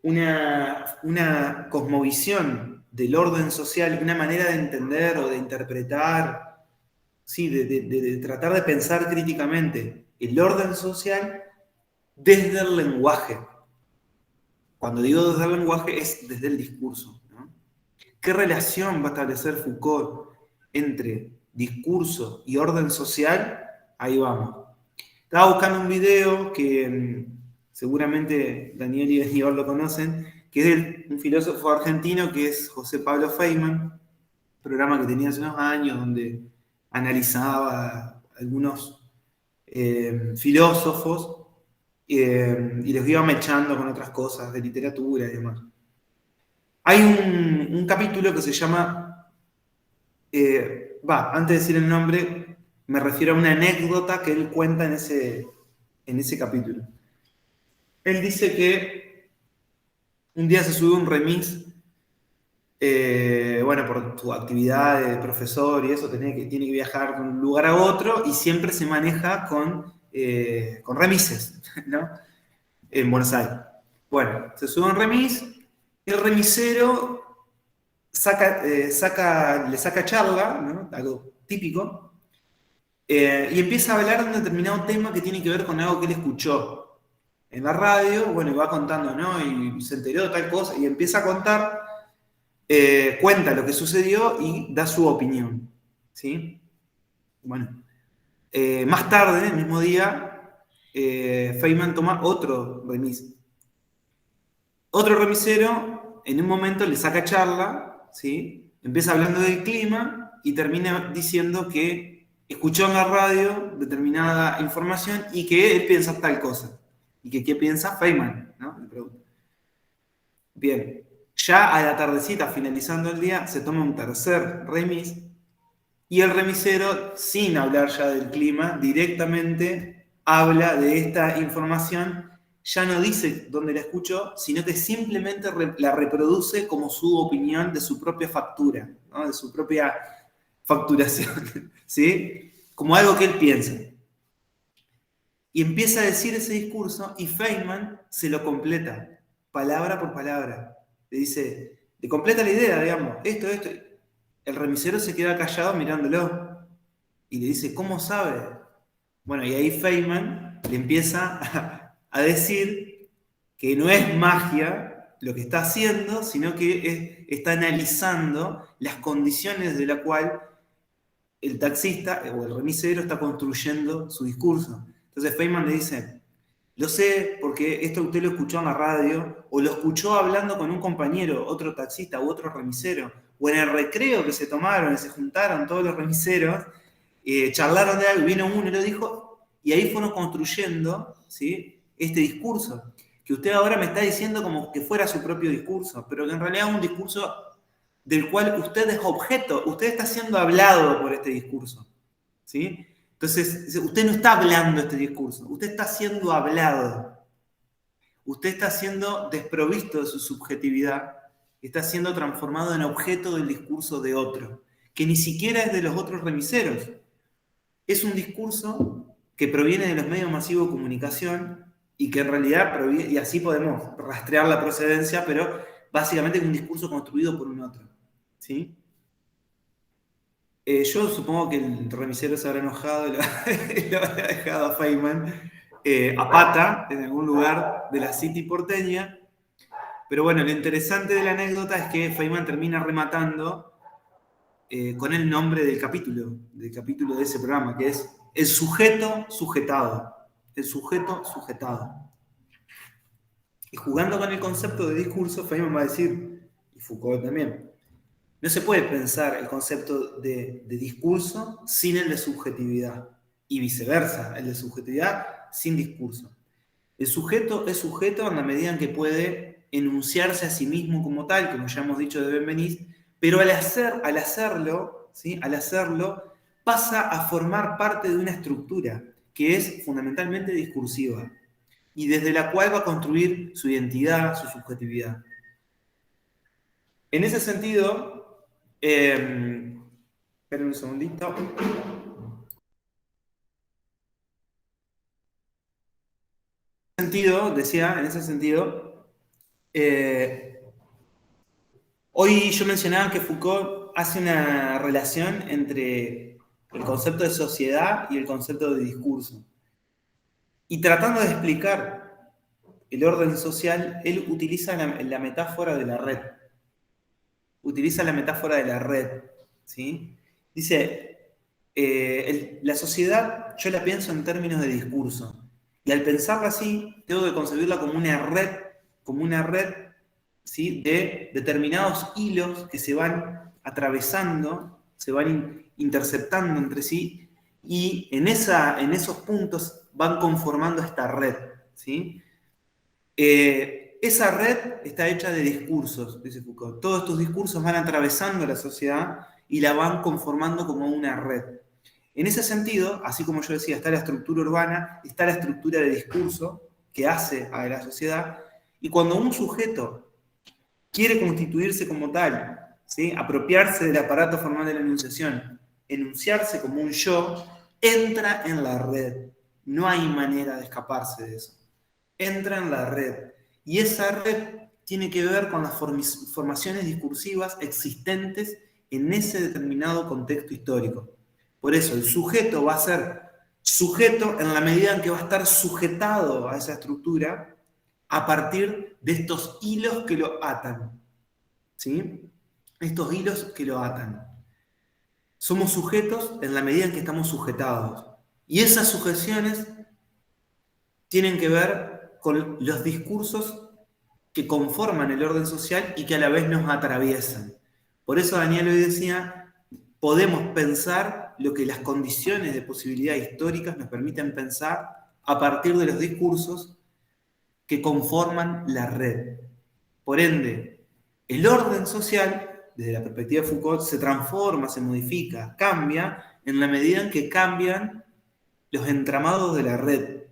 una cosmovisión del orden social, una manera de entender o de interpretar, ¿sí? de tratar de pensar críticamente el orden social desde el lenguaje. Cuando digo desde el lenguaje es desde el discurso, ¿no? ¿Qué relación va a establecer Foucault entre discurso y orden social? Ahí vamos. Estaba buscando un video que seguramente Daniel y Daniel lo conocen, que es de un filósofo argentino que es José Pablo Feynman, programa que tenía hace unos años donde analizaba algunos filósofos y los iba mechando con otras cosas de literatura y demás. Hay un capítulo que se llama, antes de decir el nombre, me refiero a una anécdota que él cuenta en ese capítulo. Él dice que un día se sube un remis, por su actividad de profesor y eso, tiene que viajar de un lugar a otro y siempre se maneja con remises, ¿no? En Buenos Aires. Bueno, se sube un remis, el remisero le saca charla, ¿no? Algo típico, y empieza a hablar de un determinado tema que tiene que ver con algo que él escuchó en la radio, bueno, y va contando, ¿no? Y se enteró de tal cosa, y empieza a contar, cuenta lo que sucedió y da su opinión, ¿sí? Bueno, más tarde, el mismo día, Feynman toma otro remis. Otro remisero, en un momento le saca charla, ¿sí? Empieza hablando del clima y termina diciendo que escuchó en la radio determinada información y que él piensa tal cosa. ¿Y que qué piensa Feynman? ¿No? Le pregunto. Bien, ya a la tardecita, finalizando el día, se toma un tercer remis y el remisero, sin hablar ya del clima, directamente habla de esta información. Ya no dice dónde la escuchó, sino que simplemente la reproduce como su opinión de su propia factura, ¿no? De su propia facturación, ¿sí? Como algo que él piensa. Y empieza a decir ese discurso y Feynman se lo completa, palabra por palabra. Le dice, le completa la idea, digamos, esto. El remisero se queda callado mirándolo y le dice, ¿cómo sabe? Bueno, y ahí Feynman le empieza a decir que no es magia lo que está haciendo, sino que está analizando las condiciones de la cual el taxista o el remisero está construyendo su discurso. Entonces Feynman le dice, lo sé porque esto usted lo escuchó en la radio, o lo escuchó hablando con un compañero, otro taxista u otro remisero, o en el recreo que se tomaron y se juntaron todos los remiseros, charlaron de algo, vino uno y lo dijo, y ahí fueron construyendo, ¿sí?, este discurso, que usted ahora me está diciendo como que fuera su propio discurso, pero que en realidad es un discurso del cual usted es objeto, usted está siendo hablado por este discurso, ¿sí? Entonces, usted no está hablando este discurso, usted está siendo hablado, usted está siendo desprovisto de su subjetividad, está siendo transformado en objeto del discurso de otro, que ni siquiera es de los otros remiseros. Es un discurso que proviene de los medios masivos de comunicación y que en realidad proviene, y así podemos rastrear la procedencia, pero básicamente es un discurso construido por un otro, ¿sí? Yo supongo que el remisero se habrá enojado y lo habrá dejado a Feynman a pata en algún lugar de la City porteña. Pero bueno, lo interesante de la anécdota es que Feynman termina rematando con el nombre del capítulo de ese programa, que es el sujeto sujetado. El sujeto sujetado. Y jugando con el concepto de discurso, Feynman va a decir, y Foucault también, no se puede pensar el concepto de discurso sin el de subjetividad, y viceversa, el de subjetividad sin discurso. El sujeto es sujeto en la medida en que puede enunciarse a sí mismo como tal, como ya hemos dicho de Benveniste, pero al hacerlo, ¿sí?, al hacerlo, pasa a formar parte de una estructura que es fundamentalmente discursiva y desde la cual va a construir su identidad, su subjetividad. En ese sentido, esperen un segundito. En ese sentido, hoy yo mencionaba que Foucault hace una relación entre el concepto de sociedad y el concepto de discurso. Y tratando de explicar el orden social, él utiliza la metáfora de la red. ¿Sí? Dice, la sociedad yo la pienso en términos de discurso. Y al pensarla así, tengo que concebirla como una red, ¿sí?, de determinados hilos que se van atravesando, se van interceptando entre sí, y en esos puntos van conformando esta red, ¿sí? Esa red está hecha de discursos, dice Foucault. Todos estos discursos van atravesando la sociedad y la van conformando como una red. En ese sentido, así como yo decía, está la estructura urbana, está la estructura de discurso que hace a la sociedad, y cuando un sujeto quiere constituirse como tal, ¿sí?, apropiarse del aparato formal de la enunciación, enunciarse como un yo, entra en la red. No hay manera de escaparse de eso. Entra en la red. Y esa red tiene que ver con las formaciones discursivas existentes en ese determinado contexto histórico. Por eso el sujeto va a ser sujeto en la medida en que va a estar sujetado a esa estructura a partir de estos hilos que lo atan. ¿Sí? Estos hilos que lo atan. Somos sujetos en la medida en que estamos sujetados. Y esas sujeciones tienen que ver con los discursos que conforman el orden social y que a la vez nos atraviesan. Por eso Daniel hoy decía, podemos pensar lo que las condiciones de posibilidad históricas nos permiten pensar a partir de los discursos que conforman la red. Por ende, el orden social, desde la perspectiva de Foucault, se transforma, se modifica, cambia en la medida en que cambian los entramados de la red,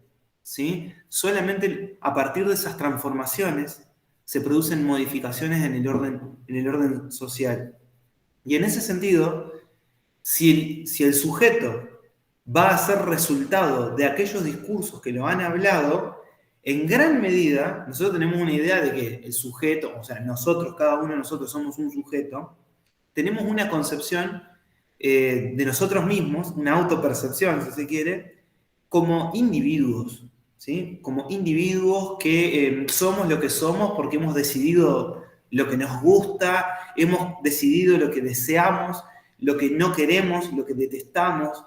¿sí? Solamente a partir de esas transformaciones se producen modificaciones en el orden social. Y en ese sentido, Si el sujeto va a ser resultado de aquellos discursos que lo han hablado, en gran medida, nosotros tenemos una idea de que el sujeto, o sea, nosotros, cada uno de nosotros somos un sujeto, tenemos una concepción de nosotros mismos, una autopercepción, si se quiere, como individuos, ¿sí? Como individuos que somos lo que somos porque hemos decidido lo que nos gusta, hemos decidido lo que deseamos, lo que no queremos, lo que detestamos.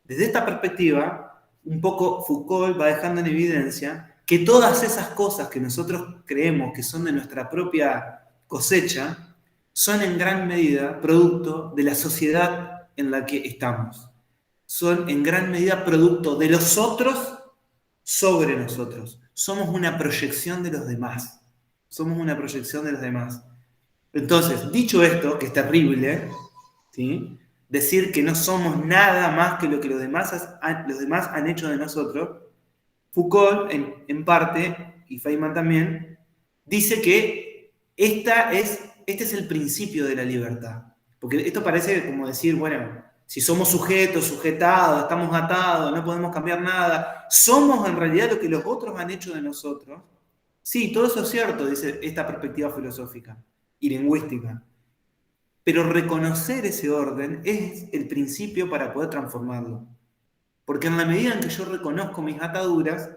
Desde esta perspectiva, un poco Foucault va dejando en evidencia que todas esas cosas que nosotros creemos que son de nuestra propia cosecha, son en gran medida producto de la sociedad en la que estamos. Son en gran medida producto de los otros sobre nosotros. Somos una proyección de los demás. Somos una proyección de los demás. Entonces, dicho esto, que es terrible, ¿sí? Decir que no somos nada más que lo que los demás han hecho de nosotros, Foucault, en parte, y Feynman también, dice que este es el principio de la libertad. Porque esto parece como decir, bueno, si somos sujetos, sujetados, estamos atados, no podemos cambiar nada, somos en realidad lo que los otros han hecho de nosotros. Sí, todo eso es cierto, dice esta perspectiva filosófica y lingüística. Pero reconocer ese orden es el principio para poder transformarlo. Porque en la medida en que yo reconozco mis ataduras,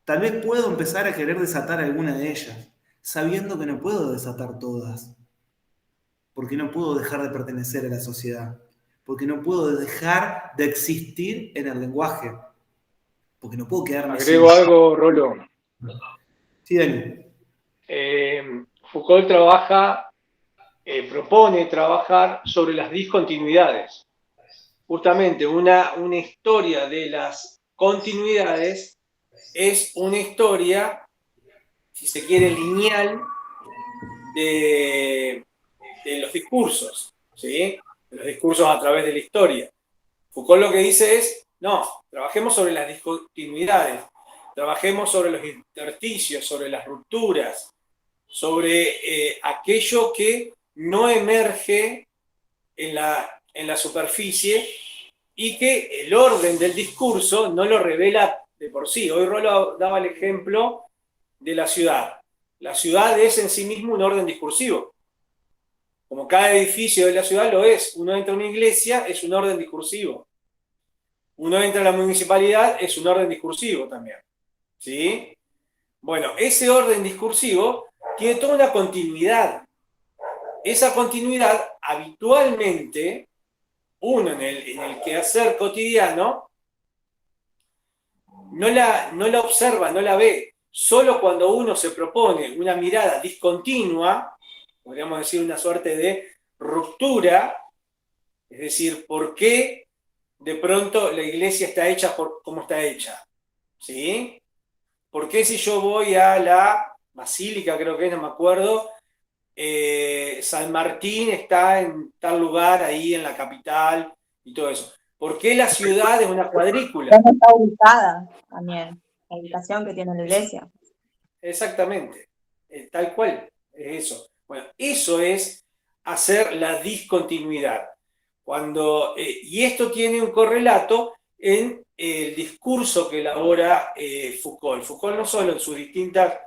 tal vez puedo empezar a querer desatar alguna de ellas, sabiendo que no puedo desatar todas. Porque no puedo dejar de pertenecer a la sociedad. Porque no puedo dejar de existir en el lenguaje. Porque no puedo quedarme Agrego algo, Rolo. Sí, Dani. Foucault propone trabajar sobre las discontinuidades. Justamente una historia de las continuidades es una historia, si se quiere, lineal de los discursos, ¿sí? De los discursos a través de la historia. Foucault lo que dice es, no, trabajemos sobre las discontinuidades, trabajemos sobre los intersticios, sobre las rupturas, sobre aquello que no emerge en la superficie y que el orden del discurso no lo revela de por sí. Hoy Rolo daba el ejemplo de la ciudad. La ciudad es en sí mismo un orden discursivo. Como cada edificio de la ciudad lo es. Uno entra a una iglesia, es un orden discursivo. Uno entra a la municipalidad, es un orden discursivo también. ¿Sí? Bueno, ese orden discursivo tiene toda una continuidad. Esa continuidad, habitualmente, uno en el quehacer cotidiano, no la observa, no la ve. Solo cuando uno se propone una mirada discontinua, podríamos decir una suerte de ruptura, es decir, ¿por qué de pronto la iglesia está hecha como está hecha? ¿Sí? ¿Por qué si yo voy a la basílica, creo que es, no me acuerdo, San Martín está en tal lugar ahí en la capital y todo eso? ¿Por qué la ciudad es una cuadrícula? ¿Dónde está ubicada también? La ubicación que tiene la iglesia. Exactamente, tal cual, es eso. Bueno, eso es hacer la discontinuidad. Y esto tiene un correlato en el discurso que elabora Foucault. Foucault no solo en sus distintas,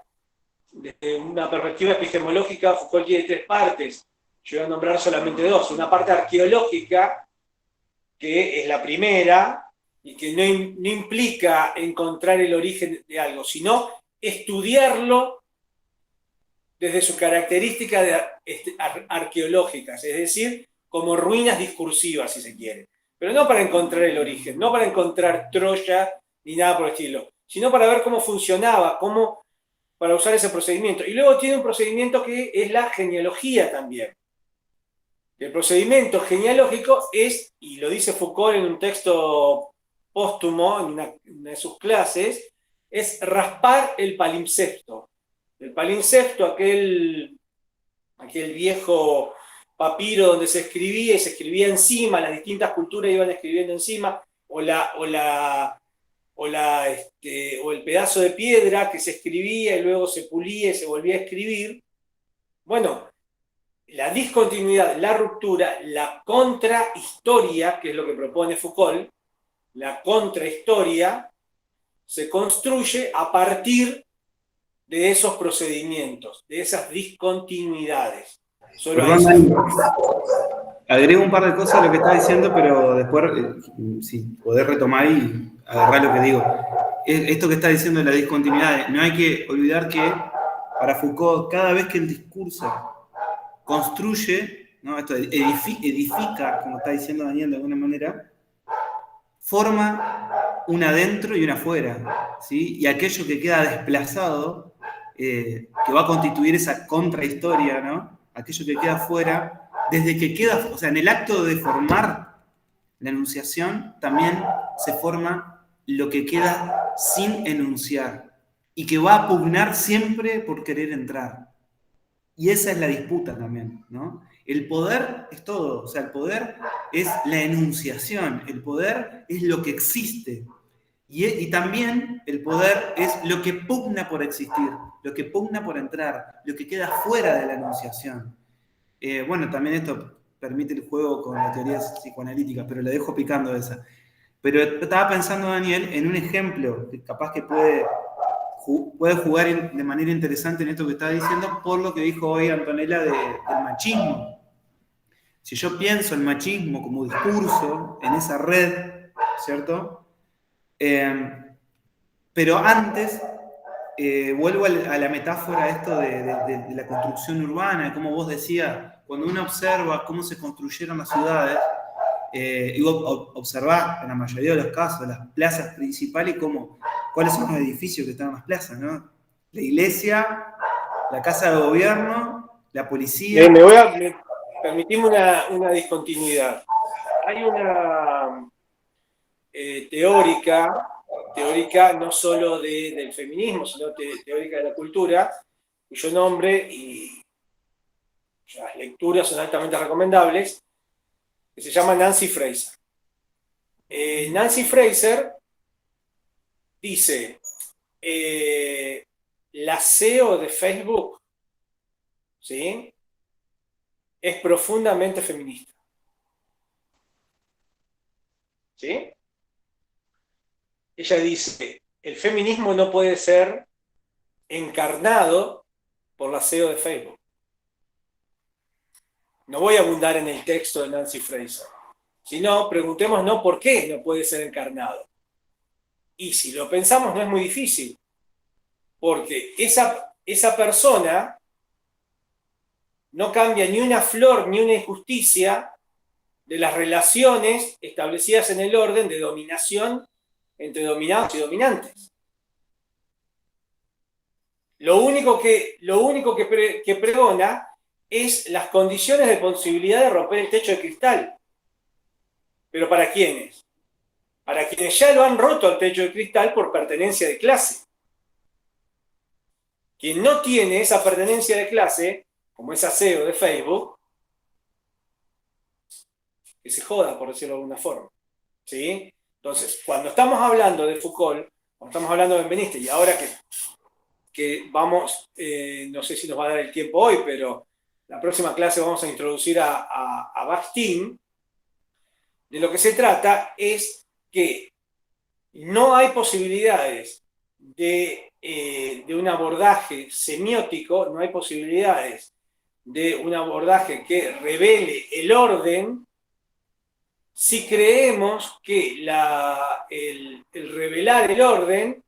desde una perspectiva epistemológica, Foucault tiene tres partes. Yo voy a nombrar solamente dos. Una parte arqueológica, que es la primera, y que no implica encontrar el origen de algo, sino estudiarlo desde sus características arqueológicas, es decir, como ruinas discursivas, si se quiere. Pero no para encontrar el origen, no para encontrar Troya, ni nada por el estilo, sino para ver cómo funcionaba, para usar ese procedimiento. Y luego tiene un procedimiento que es la genealogía también. El procedimiento genealógico es, y lo dice Foucault en un texto póstumo, en una de sus clases, es raspar el palimpsesto. El palimpsesto, aquel viejo papiro donde se escribía y se escribía encima, las distintas culturas iban escribiendo encima, o el pedazo de piedra que se escribía y luego se pulía y se volvía a escribir. Bueno, la discontinuidad, la ruptura, la contrahistoria, que es lo que propone Foucault, la contrahistoria se construye a partir de esos procedimientos, de esas discontinuidades. Solo ahí se... Agrego un par de cosas a lo que estás diciendo, pero después, si podés retomar y agarrar lo que digo. Esto que estás diciendo de la discontinuidad, no hay que olvidar que para Foucault, cada vez que el discurso construye, ¿no? Esto edifica, como está diciendo Daniel de alguna manera, forma un adentro y un afuera, ¿sí? Y aquello que queda desplazado, que va a constituir esa contrahistoria, ¿no? Aquello que queda afuera, desde que queda, o sea, en el acto de formar la enunciación, también se forma lo que queda sin enunciar, y que va a pugnar siempre por querer entrar. Y esa es la disputa también, ¿no? El poder es todo, o sea, el poder es la enunciación, el poder es lo que existe. Y también el poder es lo que pugna por existir, lo que pugna por entrar, lo que queda fuera de la enunciación. Bueno, también esto permite el juego con la teoría psicoanalítica, pero la dejo picando esa. Pero estaba pensando, Daniel, en un ejemplo que capaz que puede jugar de manera interesante en esto que está diciendo, por lo que dijo hoy Antonella del machismo. Si yo pienso el machismo como discurso en esa red, ¿cierto? Pero antes, vuelvo a la metáfora esto de la construcción urbana, como vos decías, cuando uno observa cómo se construyeron las ciudades, y observar en la mayoría de los casos las plazas principales y cuáles son los edificios que están en las plazas, ¿no? La iglesia, la casa de gobierno, la policía. Permitimos una discontinuidad. Hay una teórica no solo del feminismo, sino teórica de la cultura, cuyo nombre y las lecturas son altamente recomendables, que se llama Nancy Fraser. Nancy Fraser dice, la SEO de Facebook, ¿sí?, es profundamente feminista. ¿Sí? Ella dice, el feminismo no puede ser encarnado por la SEO de Facebook. No voy a abundar en el texto de Nancy Fraser, sino preguntémonos por qué no puede ser encarnado. Y si lo pensamos no es muy difícil, porque esa persona no cambia ni una flor ni una injusticia de las relaciones establecidas en el orden de dominación entre dominados y dominantes. Lo único que pregona es las condiciones de posibilidad de romper el techo de cristal. ¿Pero para quiénes? Para quienes ya lo han roto el techo de cristal por pertenencia de clase. Quien no tiene esa pertenencia de clase, como esa SEO de Facebook, que se joda, por decirlo de alguna forma. ¿Sí? Entonces, cuando estamos hablando de Foucault, cuando estamos hablando de Benveniste, y ahora que vamos, no sé si nos va a dar el tiempo hoy, pero la próxima clase vamos a introducir a Bakhtin, de lo que se trata es que no hay posibilidades de un abordaje semiótico, no hay posibilidades de un abordaje que revele el orden, si creemos que el revelar el orden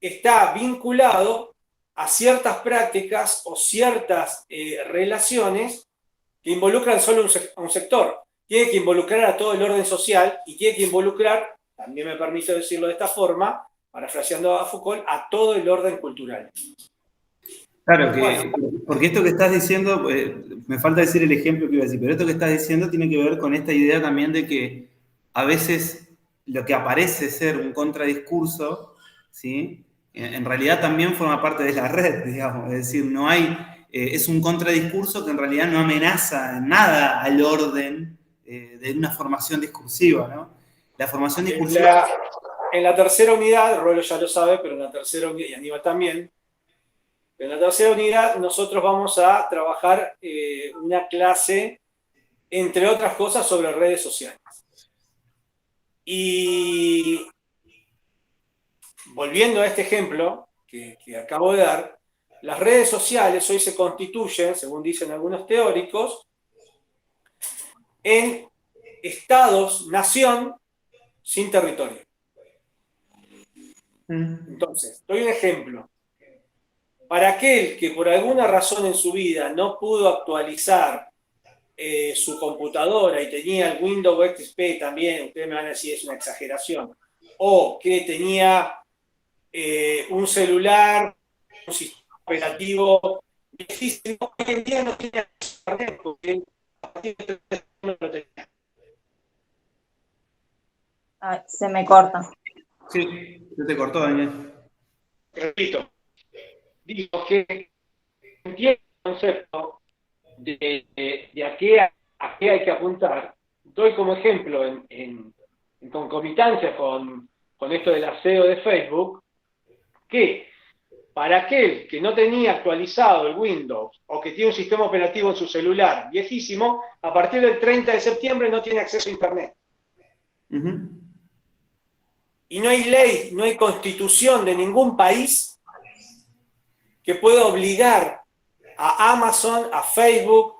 está vinculado a ciertas prácticas o ciertas relaciones que involucran solo un sector. Tiene que involucrar a todo el orden social y tiene que involucrar, también me permito decirlo de esta forma, parafraseando a Foucault, a todo el orden cultural. Claro, porque esto que estás diciendo, me falta decir el ejemplo que iba a decir, pero esto que estás diciendo tiene que ver con esta idea también de que a veces lo que aparece ser un contradiscurso, ¿sí?, en realidad también forma parte de la red, digamos, es decir, no hay, es un contradiscurso que en realidad no amenaza en nada al orden de una formación discursiva, ¿no? La formación discursiva... En la tercera unidad, Rolo ya lo sabe, pero en la tercera unidad, y Aníbal también, Pero en la tercera unidad nosotros vamos a trabajar una clase, entre otras cosas, sobre redes sociales. Y volviendo a este ejemplo que acabo de dar, las redes sociales hoy se constituyen, según dicen algunos teóricos, en estados-nación sin territorio. Entonces, doy un ejemplo. Para aquel que por alguna razón en su vida no pudo actualizar su computadora y tenía el Windows XP también, ustedes me van a decir es una exageración, o que tenía un celular, un sistema operativo viejísimo, hoy en día no tiene acceso a internet porque no lo tenía. Se me corta. Sí, se te cortó, Daniel. Repito, digo que entiendo el concepto de a qué hay que apuntar. Doy como ejemplo en concomitancia con esto del aseo de Facebook, que para aquel que no tenía actualizado el Windows o que tiene un sistema operativo en su celular viejísimo, a partir del 30 de septiembre no tiene acceso a Internet. Y no hay ley, no hay constitución de ningún país que pueda obligar a Amazon, a Facebook,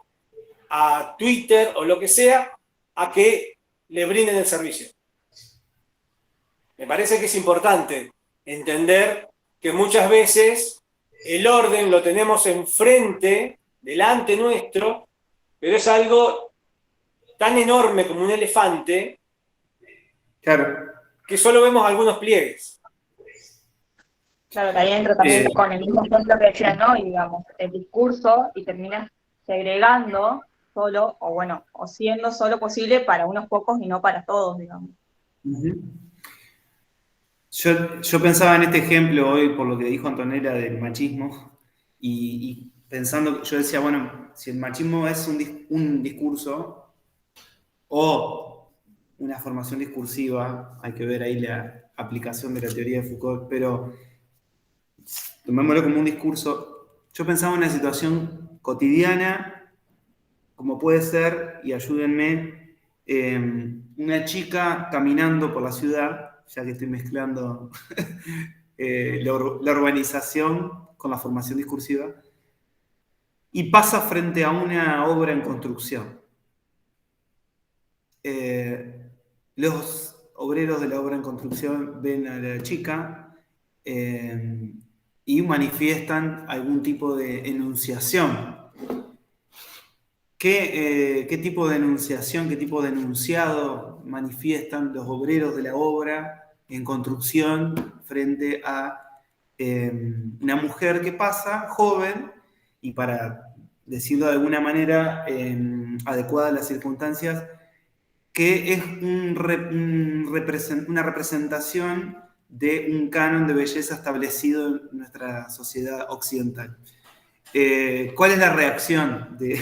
a Twitter o lo que sea, a que le brinden el servicio. Me parece que es importante entender que muchas veces el orden lo tenemos enfrente, delante nuestro, pero es algo tan enorme como un elefante, Claro. que solo vemos algunos pliegues. Claro, que ahí entra también con el mismo ejemplo que decía, ¿no? Y digamos, el discurso y terminas segregando solo, o bueno, o siendo solo posible para unos pocos y no para todos, digamos. Yo pensaba en este ejemplo hoy por lo que dijo Antonella del machismo y pensando, yo decía, bueno, si el machismo es un discurso o una formación discursiva, hay que ver ahí la aplicación de la teoría de Foucault, pero tomémoslo como un discurso. Yo pensaba en una situación cotidiana, como puede ser, y ayúdenme, una chica caminando por la ciudad, ya que estoy mezclando la urbanización con la formación discursiva, y pasa frente a una obra en construcción. Los obreros de la obra en construcción ven a la chica y manifiestan algún tipo de enunciación. ¿Qué tipo de enunciación, qué tipo de enunciado manifiestan los obreros de la obra en construcción frente a una mujer que pasa, joven, y para decirlo de alguna manera adecuada a las circunstancias, que es una representación de un canon de belleza establecido en nuestra sociedad occidental? ¿Cuál es la reacción de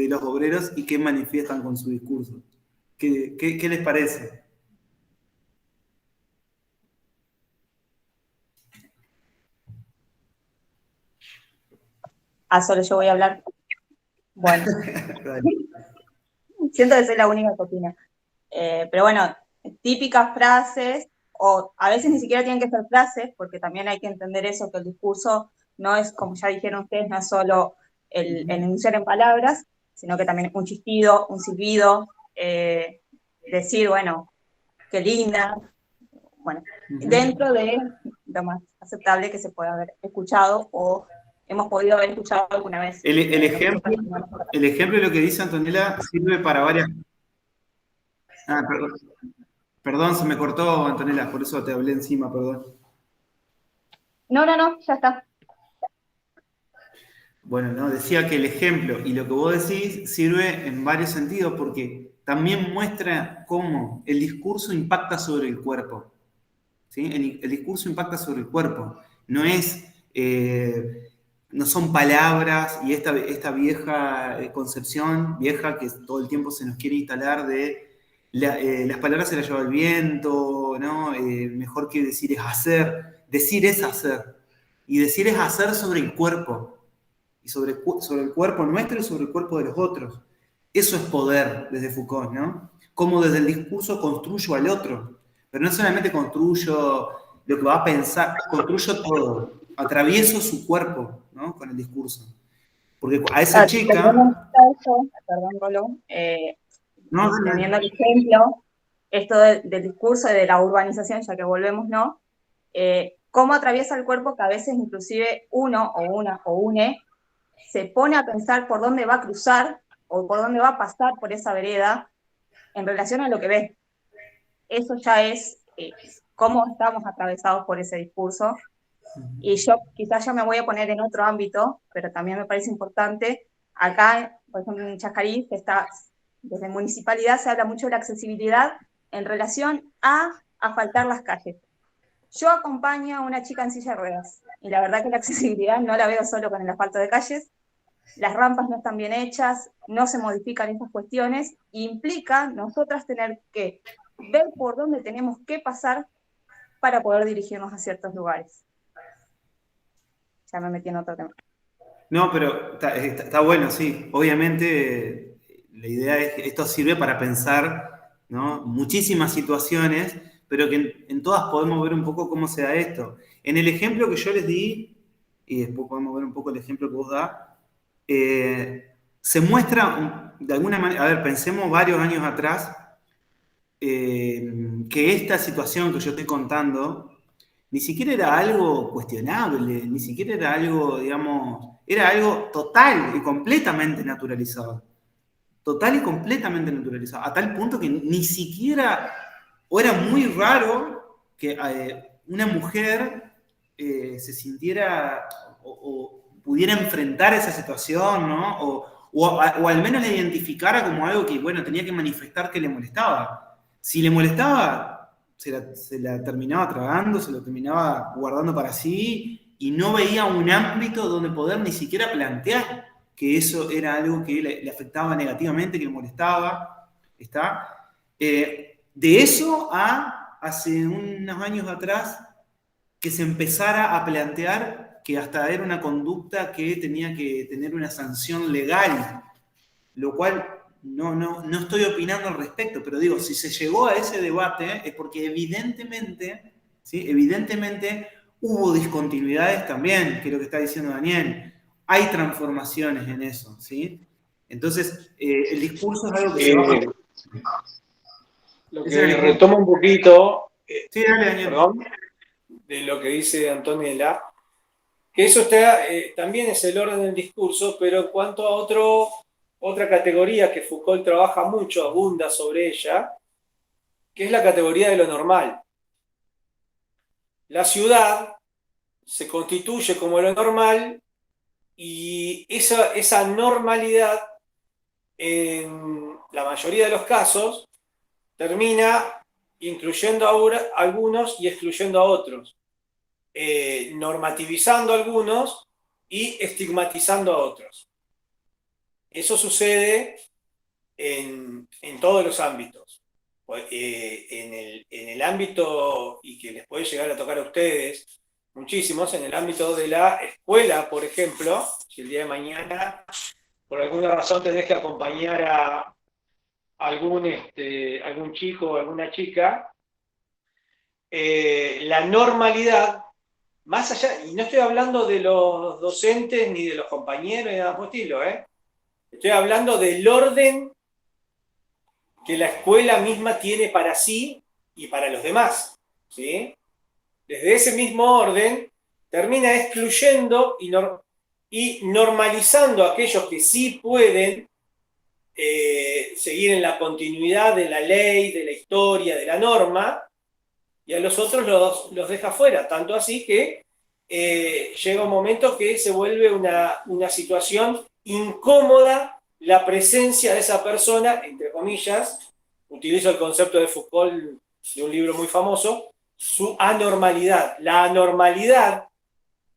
los obreros y qué manifiestan con su discurso? ¿Qué les parece? Solo yo voy a hablar. Bueno. Siento que soy la única que opina. Pero bueno, típicas frases, o a veces ni siquiera tienen que ser frases, porque también hay que entender eso, que el discurso no es, como ya dijeron ustedes, no es solo el enunciar en palabras, sino que también un chistido, un silbido, decir, bueno, qué linda, bueno, dentro de lo más aceptable que se pueda haber escuchado o hemos podido haber escuchado alguna vez. El ejemplo de lo que dice Antonella sirve para varias... Perdón, se me cortó, Antonella, por eso te hablé encima, perdón. No, ya está. Bueno, no, decía que el ejemplo y lo que vos decís sirve en varios sentidos porque también muestra cómo el discurso impacta sobre el cuerpo. ¿Sí? El discurso impacta sobre el cuerpo. No son palabras y esta vieja concepción, vieja que todo el tiempo se nos quiere instalar de las palabras se las lleva el viento, ¿no? Mejor que decir es hacer. Decir es hacer. Y decir es hacer sobre el cuerpo, y sobre el cuerpo nuestro y sobre el cuerpo de los otros. Eso es poder desde Foucault, ¿no? Cómo desde el discurso construyo al otro, pero no solamente construyo lo que va a pensar, construyo todo, atravieso su cuerpo, ¿no? Con el discurso. Porque a esa chica... Perdón, Rolo, No, teniendo el ejemplo, esto del discurso y de la urbanización, ya que volvemos, ¿no? Cómo atraviesa el cuerpo que a veces inclusive uno o una o une se pone a pensar por dónde va a cruzar o por dónde va a pasar por esa vereda en relación a lo que ve. Eso ya es cómo estamos atravesados por ese discurso. Y yo quizás ya me voy a poner en otro ámbito, pero también me parece importante. Acá, por ejemplo, en Chajarí, que está desde municipalidad, se habla mucho de la accesibilidad en relación a asfaltar las calles. Yo acompaño a una chica en silla de ruedas, y la verdad que la accesibilidad no la veo solo con el asfalto de calles, las rampas no están bien hechas, no se modifican esas cuestiones, e implica nosotras tener que ver por dónde tenemos que pasar para poder dirigirnos a ciertos lugares. Ya me metí en otro tema. No, pero está bueno, sí. Obviamente, la idea es que esto sirve para pensar, ¿no? Muchísimas situaciones, pero que en todas podemos ver un poco cómo se da esto. En el ejemplo que yo les di, y después podemos ver un poco el ejemplo que vos das, se muestra, de alguna manera, a ver, pensemos varios años atrás, que esta situación que yo estoy contando ni siquiera era algo cuestionable, ni siquiera era algo, digamos, era algo total y completamente naturalizado. Total y completamente naturalizado. A tal punto que ni siquiera, o era muy raro que una mujer se sintiera o pudiera enfrentar esa situación, ¿no? O al menos la identificara como algo que, bueno, tenía que manifestar que le molestaba. Si le molestaba, se la terminaba tragando, se lo terminaba guardando para sí y no veía un ámbito donde poder ni siquiera plantear que eso era algo que le afectaba negativamente, que le molestaba. ¿Está? De eso a hace unos años atrás que se empezara a plantear que hasta era una conducta que tenía que tener una sanción legal, lo cual no estoy opinando al respecto, pero digo, si se llegó a ese debate es porque evidentemente, ¿sí? Evidentemente hubo discontinuidades también, que es lo que está diciendo Daniel. Hay transformaciones en eso, ¿sí? Entonces, el discurso es algo que se va... Lo que retoma un poquito, Sí, dale, Daniel. perdón, De lo que dice Antoniela, que eso está, también es el orden del discurso, pero en cuanto a otra categoría que Foucault trabaja mucho, abunda sobre ella, que es la categoría de lo normal. La ciudad se constituye como lo normal y esa normalidad, en la mayoría de los casos, termina incluyendo a algunos y excluyendo a otros, normativizando a algunos y estigmatizando a otros. Eso sucede en todos los ámbitos. En el ámbito, y que les puede llegar a tocar a ustedes muchísimos, en el ámbito de la escuela, por ejemplo, si el día de mañana por alguna razón tenés que acompañar a algún chico o alguna chica, la normalidad, más allá, y no estoy hablando de los docentes ni de los compañeros ni nada por el estilo, estoy hablando del orden que la escuela misma tiene para sí y para los demás, ¿sí? Desde ese mismo orden termina excluyendo y normalizando a aquellos que sí pueden seguir en la continuidad de la ley, de la historia, de la norma, y a los otros los deja fuera, tanto así que llega un momento que se vuelve una situación incómoda la presencia de esa persona, entre comillas, utilizo el concepto de Foucault de un libro muy famoso, su anormalidad. La anormalidad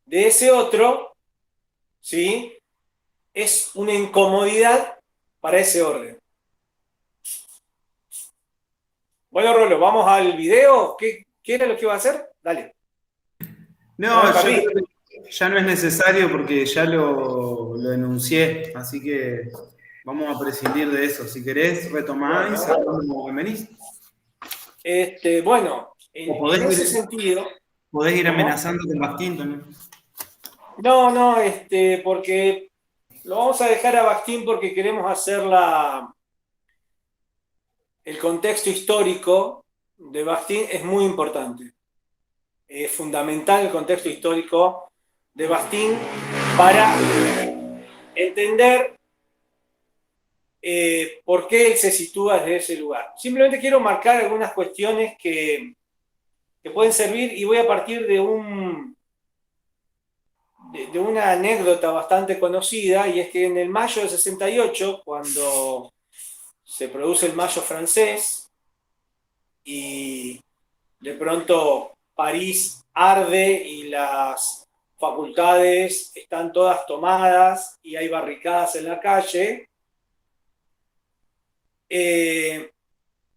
de ese otro, ¿sí?, es una incomodidad para ese orden. Bueno, Rolo, ¿vamos al video? ¿Qué era lo que iba a hacer? Dale. No, ya no es necesario porque ya lo enuncié, así que vamos a prescindir de eso. Si querés retomar y cerramos como venís. Bueno, O podés en ese ir, sentido. podés ir ¿Cómo? amenazando con Bakhtin también. No, porque lo vamos a dejar a Bakhtin porque queremos hacer el contexto histórico de Bakhtin es muy importante. Es fundamental el contexto histórico de Bakhtin para entender por qué él se sitúa desde ese lugar. Simplemente quiero marcar algunas cuestiones que pueden servir y voy a partir de una anécdota bastante conocida, y es que en el mayo del 68, cuando se produce el mayo francés y de pronto París arde y las facultades están todas tomadas y hay barricadas en la calle,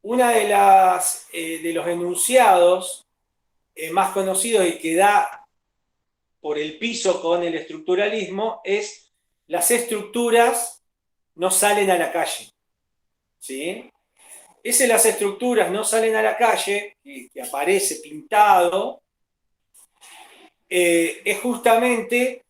una de los enunciados más conocidos y que da por el piso con el estructuralismo es: las estructuras no salen a la calle. ¿Sí? Ese las estructuras no salen a la calle, que aparece pintado, es justamente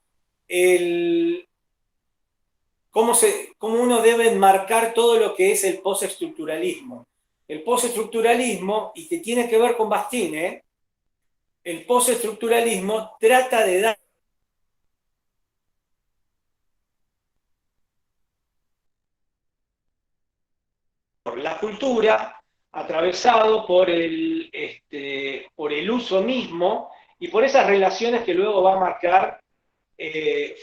cómo uno debe enmarcar todo lo que es el postestructuralismo. El postestructuralismo, y que tiene que ver con Bakhtin, el postestructuralismo trata de dar la cultura, atravesado por el uso mismo y por esas relaciones que luego va a marcar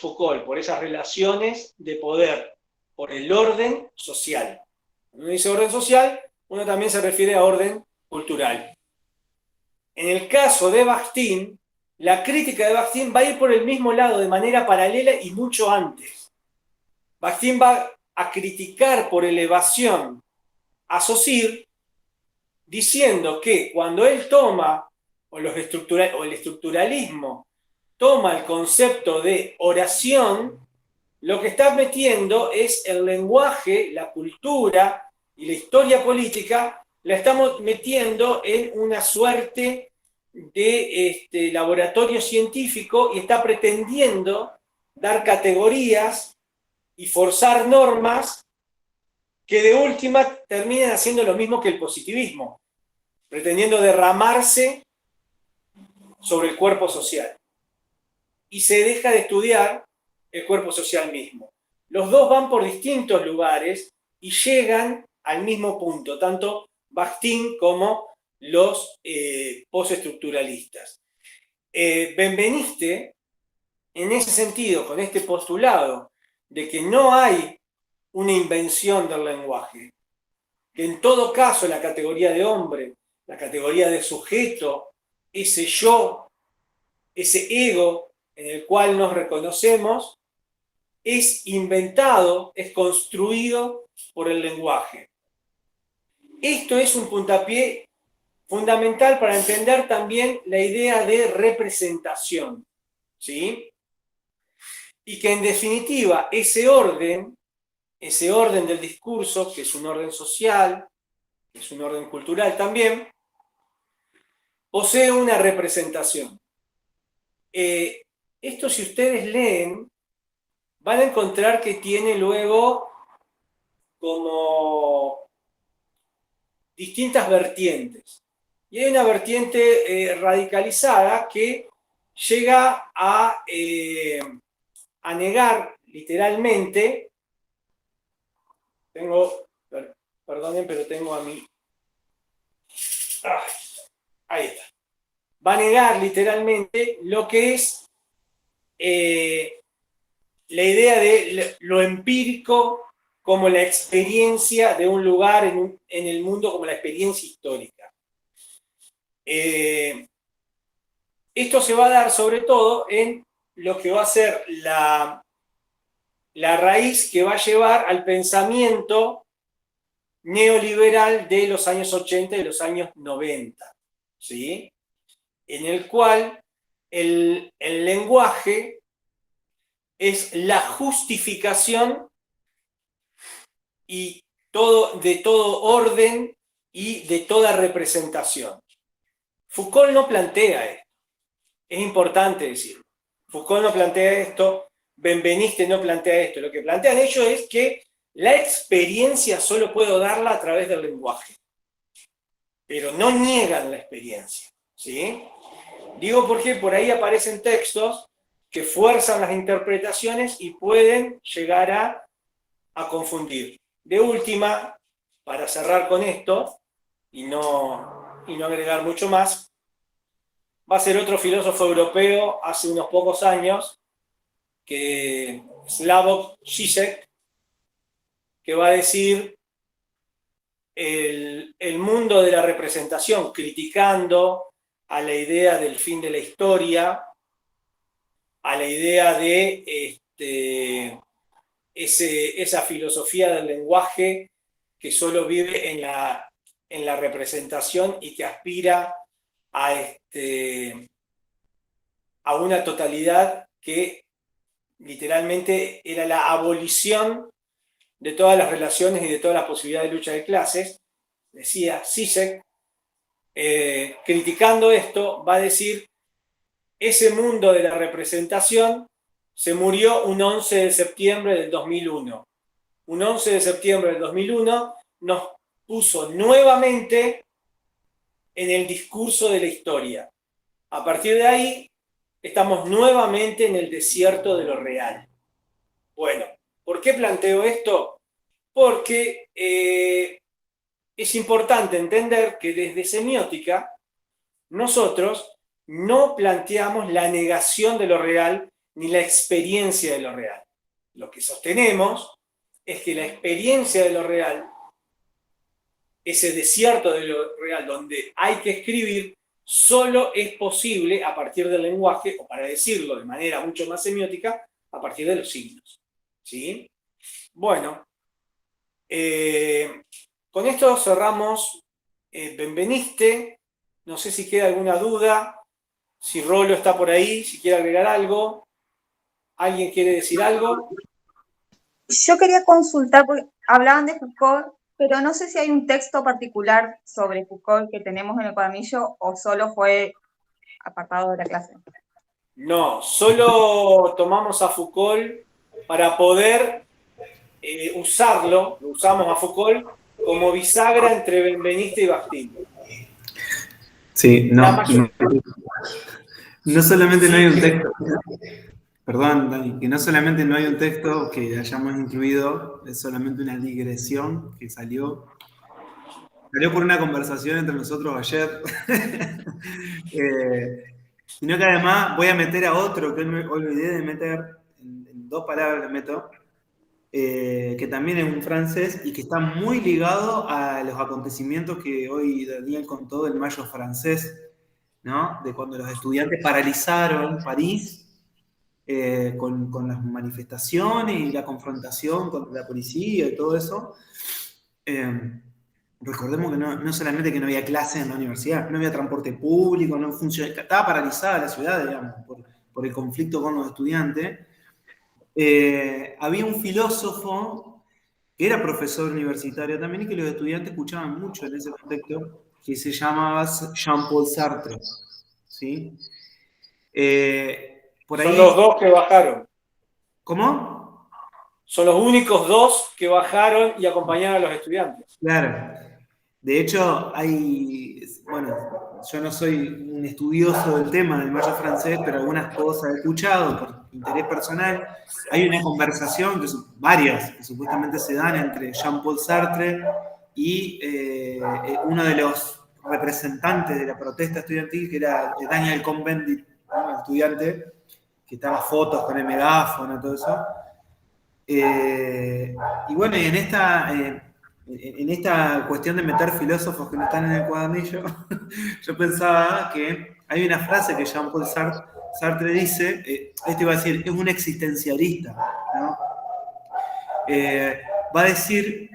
Foucault, por esas relaciones de poder, por el orden social. Cuando uno dice orden social, uno también se refiere a orden cultural. En el caso de Bakhtin, la crítica de Bakhtin va a ir por el mismo lado, de manera paralela y mucho antes. Bakhtin va a criticar por elevación a Saussure, diciendo que cuando él toma, o el estructuralismo toma el concepto de oración, lo que está metiendo es el lenguaje, la cultura y la historia política, la estamos metiendo en una suerte de laboratorio científico y está pretendiendo dar categorías y forzar normas que de última terminen haciendo lo mismo que el positivismo, pretendiendo derramarse sobre el cuerpo social. Y se deja de estudiar el cuerpo social mismo. Los dos van por distintos lugares y llegan al mismo punto, tanto Bakhtin como los postestructuralistas. Benveniste, en ese sentido, con este postulado de que no hay una invención del lenguaje, que en todo caso la categoría de hombre, la categoría de sujeto, ese yo, ese ego en el cual nos reconocemos, es inventado, es construido por el lenguaje. Esto es un puntapié fundamental para entender también la idea de representación, ¿sí? Y que en definitiva ese orden del discurso, que es un orden social, que es un orden cultural también, posee una representación. Esto, si ustedes leen, van a encontrar que tiene luego como distintas vertientes. Y hay una vertiente radicalizada que llega a negar literalmente. Perdonen, pero tengo a mí. Ahí está. Va a negar literalmente lo que es la idea de lo empírico como la experiencia de un lugar en el mundo, como la experiencia histórica. Esto se va a dar sobre todo en lo que va a ser la raíz que va a llevar al pensamiento neoliberal de los años 80 y de los años 90, ¿sí? En el cual el lenguaje es la justificación de todo orden y de toda representación. Foucault no plantea esto. Es importante decirlo. Foucault no plantea esto, Benveniste no plantea esto. Lo que plantean ellos es que la experiencia solo puedo darla a través del lenguaje. Pero no niegan la experiencia, ¿sí? Digo porque por ahí aparecen textos que fuerzan las interpretaciones y pueden llegar a confundir. De última, para cerrar con esto y no agregar mucho más, va a ser otro filósofo europeo hace unos pocos años, que Slavoj Žižek, que va a decir el mundo de la representación, criticando a la idea del fin de la historia, a la idea de esa filosofía del lenguaje que solo vive en la representación y que aspira a una totalidad que literalmente era la abolición de todas las relaciones y de todas las posibilidades de lucha de clases. Decía Žižek, criticando esto, va a decir: ese mundo de la representación se murió un 11 de septiembre del 2001. Un 11 de septiembre del 2001 nos puso nuevamente en el discurso de la historia. A partir de ahí, estamos nuevamente en el desierto de lo real. Bueno, ¿por qué planteo esto? Porque es importante entender que desde semiótica nosotros no planteamos la negación de lo real ni la experiencia de lo real. Lo que sostenemos es que la experiencia de lo real, ese desierto de lo real donde hay que escribir, solo es posible a partir del lenguaje, o para decirlo de manera mucho más semiótica, a partir de los signos. ¿Sí? Bueno, con esto cerramos Benveniste. No sé si queda alguna duda, si Rolo está por ahí, si quiere agregar algo. ¿Alguien quiere decir algo? Yo quería consultar, porque hablaban de Foucault, pero no sé si hay un texto particular sobre Foucault que tenemos en el cuadernillo o solo fue apartado de la clase. No, solo tomamos a Foucault para poder usarlo, lo usamos a Foucault como bisagra entre Benveniste y Bakhtin. Sí, no solamente no hay un texto. Perdón, Dani, que no solamente no hay un texto que hayamos incluido, es solamente una digresión que salió por una conversación entre nosotros ayer, sino que además voy a meter a otro que me olvidé de meter, en 2 palabras le meto, que también es un francés y que está muy ligado a los acontecimientos que hoy Daniel contó del Mayo francés, ¿no? De cuando los estudiantes paralizaron París, con las manifestaciones y la confrontación con la policía y todo eso. Recordemos que no solamente que no había clases en la universidad, no había transporte público, no funcionaba, estaba paralizada la ciudad, digamos, por el conflicto con los estudiantes. Había un filósofo que era profesor universitario también y que los estudiantes escuchaban mucho en ese contexto, que se llamaba Jean-Paul Sartre, ¿sí? Por ahí... Son los 2 que bajaron. ¿Cómo? Son los únicos 2 que bajaron y acompañaron a los estudiantes. Claro. De hecho, yo no soy un estudioso del tema del Mayo francés, pero algunas cosas he escuchado por interés personal. Hay una conversación, varias, que supuestamente se dan entre Jean-Paul Sartre y uno de los representantes de la protesta estudiantil, que era Daniel Cohn-Bendit, ¿no? El estudiante, que estaba fotos con el megáfono, todo eso. Y bueno, y en esta cuestión de meter filósofos que no están en el cuadernillo, yo pensaba que hay una frase que Jean-Paul Sartre dice, iba a decir, es un existencialista, ¿no? Va a decir,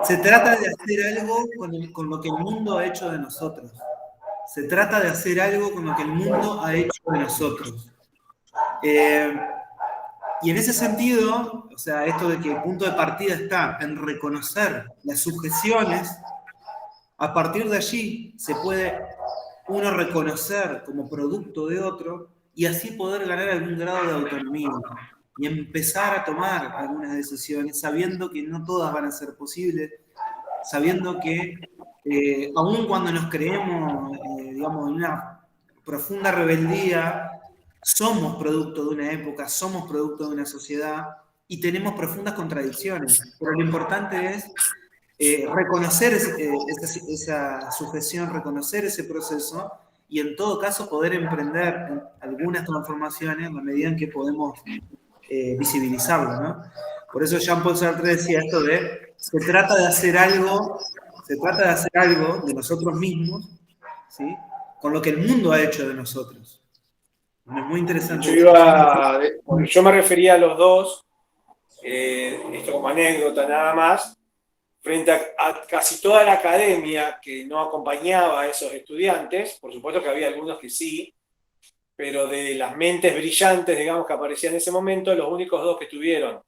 se trata de hacer algo con lo que el mundo ha hecho de nosotros, Se trata de hacer algo con lo que el mundo ha hecho de nosotros. Y en ese sentido, o sea, esto de que el punto de partida está en reconocer las sujeciones, a partir de allí se puede uno reconocer como producto de otro y así poder ganar algún grado de autonomía y empezar a tomar algunas decisiones sabiendo que no todas van a ser posibles, sabiendo que aun cuando nos creemos, digamos, en una profunda rebeldía, somos producto de una época, somos producto de una sociedad y tenemos profundas contradicciones. Pero lo importante es reconocer esa sujeción, reconocer ese proceso y en todo caso poder emprender algunas transformaciones en la medida en que podemos visibilizarlo, ¿no? Por eso Jean-Paul Sartre decía esto de se trata de hacer algo de nosotros mismos, ¿sí? Con lo que el mundo ha hecho de nosotros. Bueno, es muy interesante. Yo me refería a los dos, esto como anécdota nada más, frente a casi toda la academia que no acompañaba a esos estudiantes. Por supuesto que había algunos que sí, pero de las mentes brillantes, digamos, que aparecían en ese momento, los únicos dos que estuvieron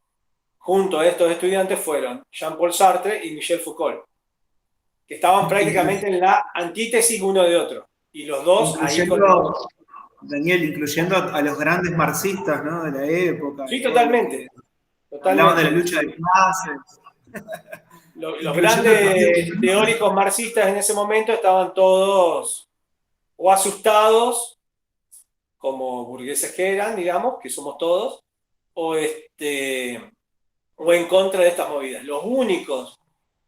junto a estos estudiantes fueron Jean-Paul Sartre y Michel Foucault, que estaban prácticamente en la antítesis uno de otro. Y los dos ahí con... Daniel, incluyendo a los grandes marxistas, ¿no?, de la época. Sí, totalmente. Hablaban de la lucha de clases. Los grandes teóricos marxistas en ese momento estaban todos o asustados, como burgueses que eran, digamos, que somos todos, o en contra de estas movidas. Los únicos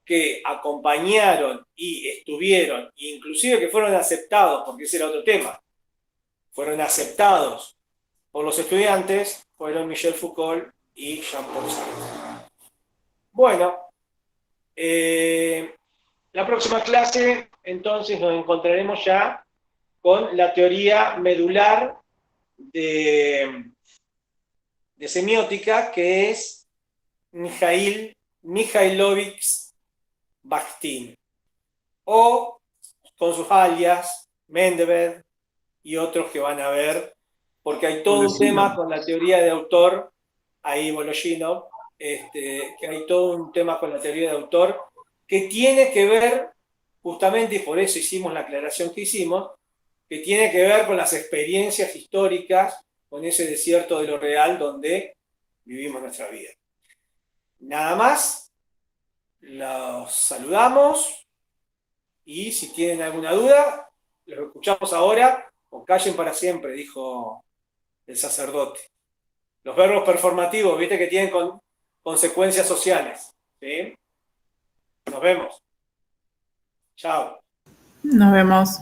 que acompañaron y estuvieron, inclusive que fueron aceptados, porque ese era otro tema, fueron aceptados por los estudiantes, fueron Michel Foucault y Jean-Paul Sartre. Bueno, la próxima clase, entonces, nos encontraremos ya con la teoría medular de semiótica, que es Mikhailovich Bakhtin, o con sus alias, Mendeleev y otros que van a ver, porque hay todo un tema con la teoría de autor, ahí Voloshinov, que hay todo un tema con la teoría de autor que tiene que ver, justamente, y por eso hicimos la aclaración que hicimos, que tiene que ver con las experiencias históricas, con ese desierto de lo real donde vivimos nuestra vida. Nada más, los saludamos y si tienen alguna duda, los escuchamos ahora o callen para siempre, dijo el sacerdote. Los verbos performativos, viste que tienen consecuencias sociales. ¿Sí? Nos vemos. Chao. Nos vemos.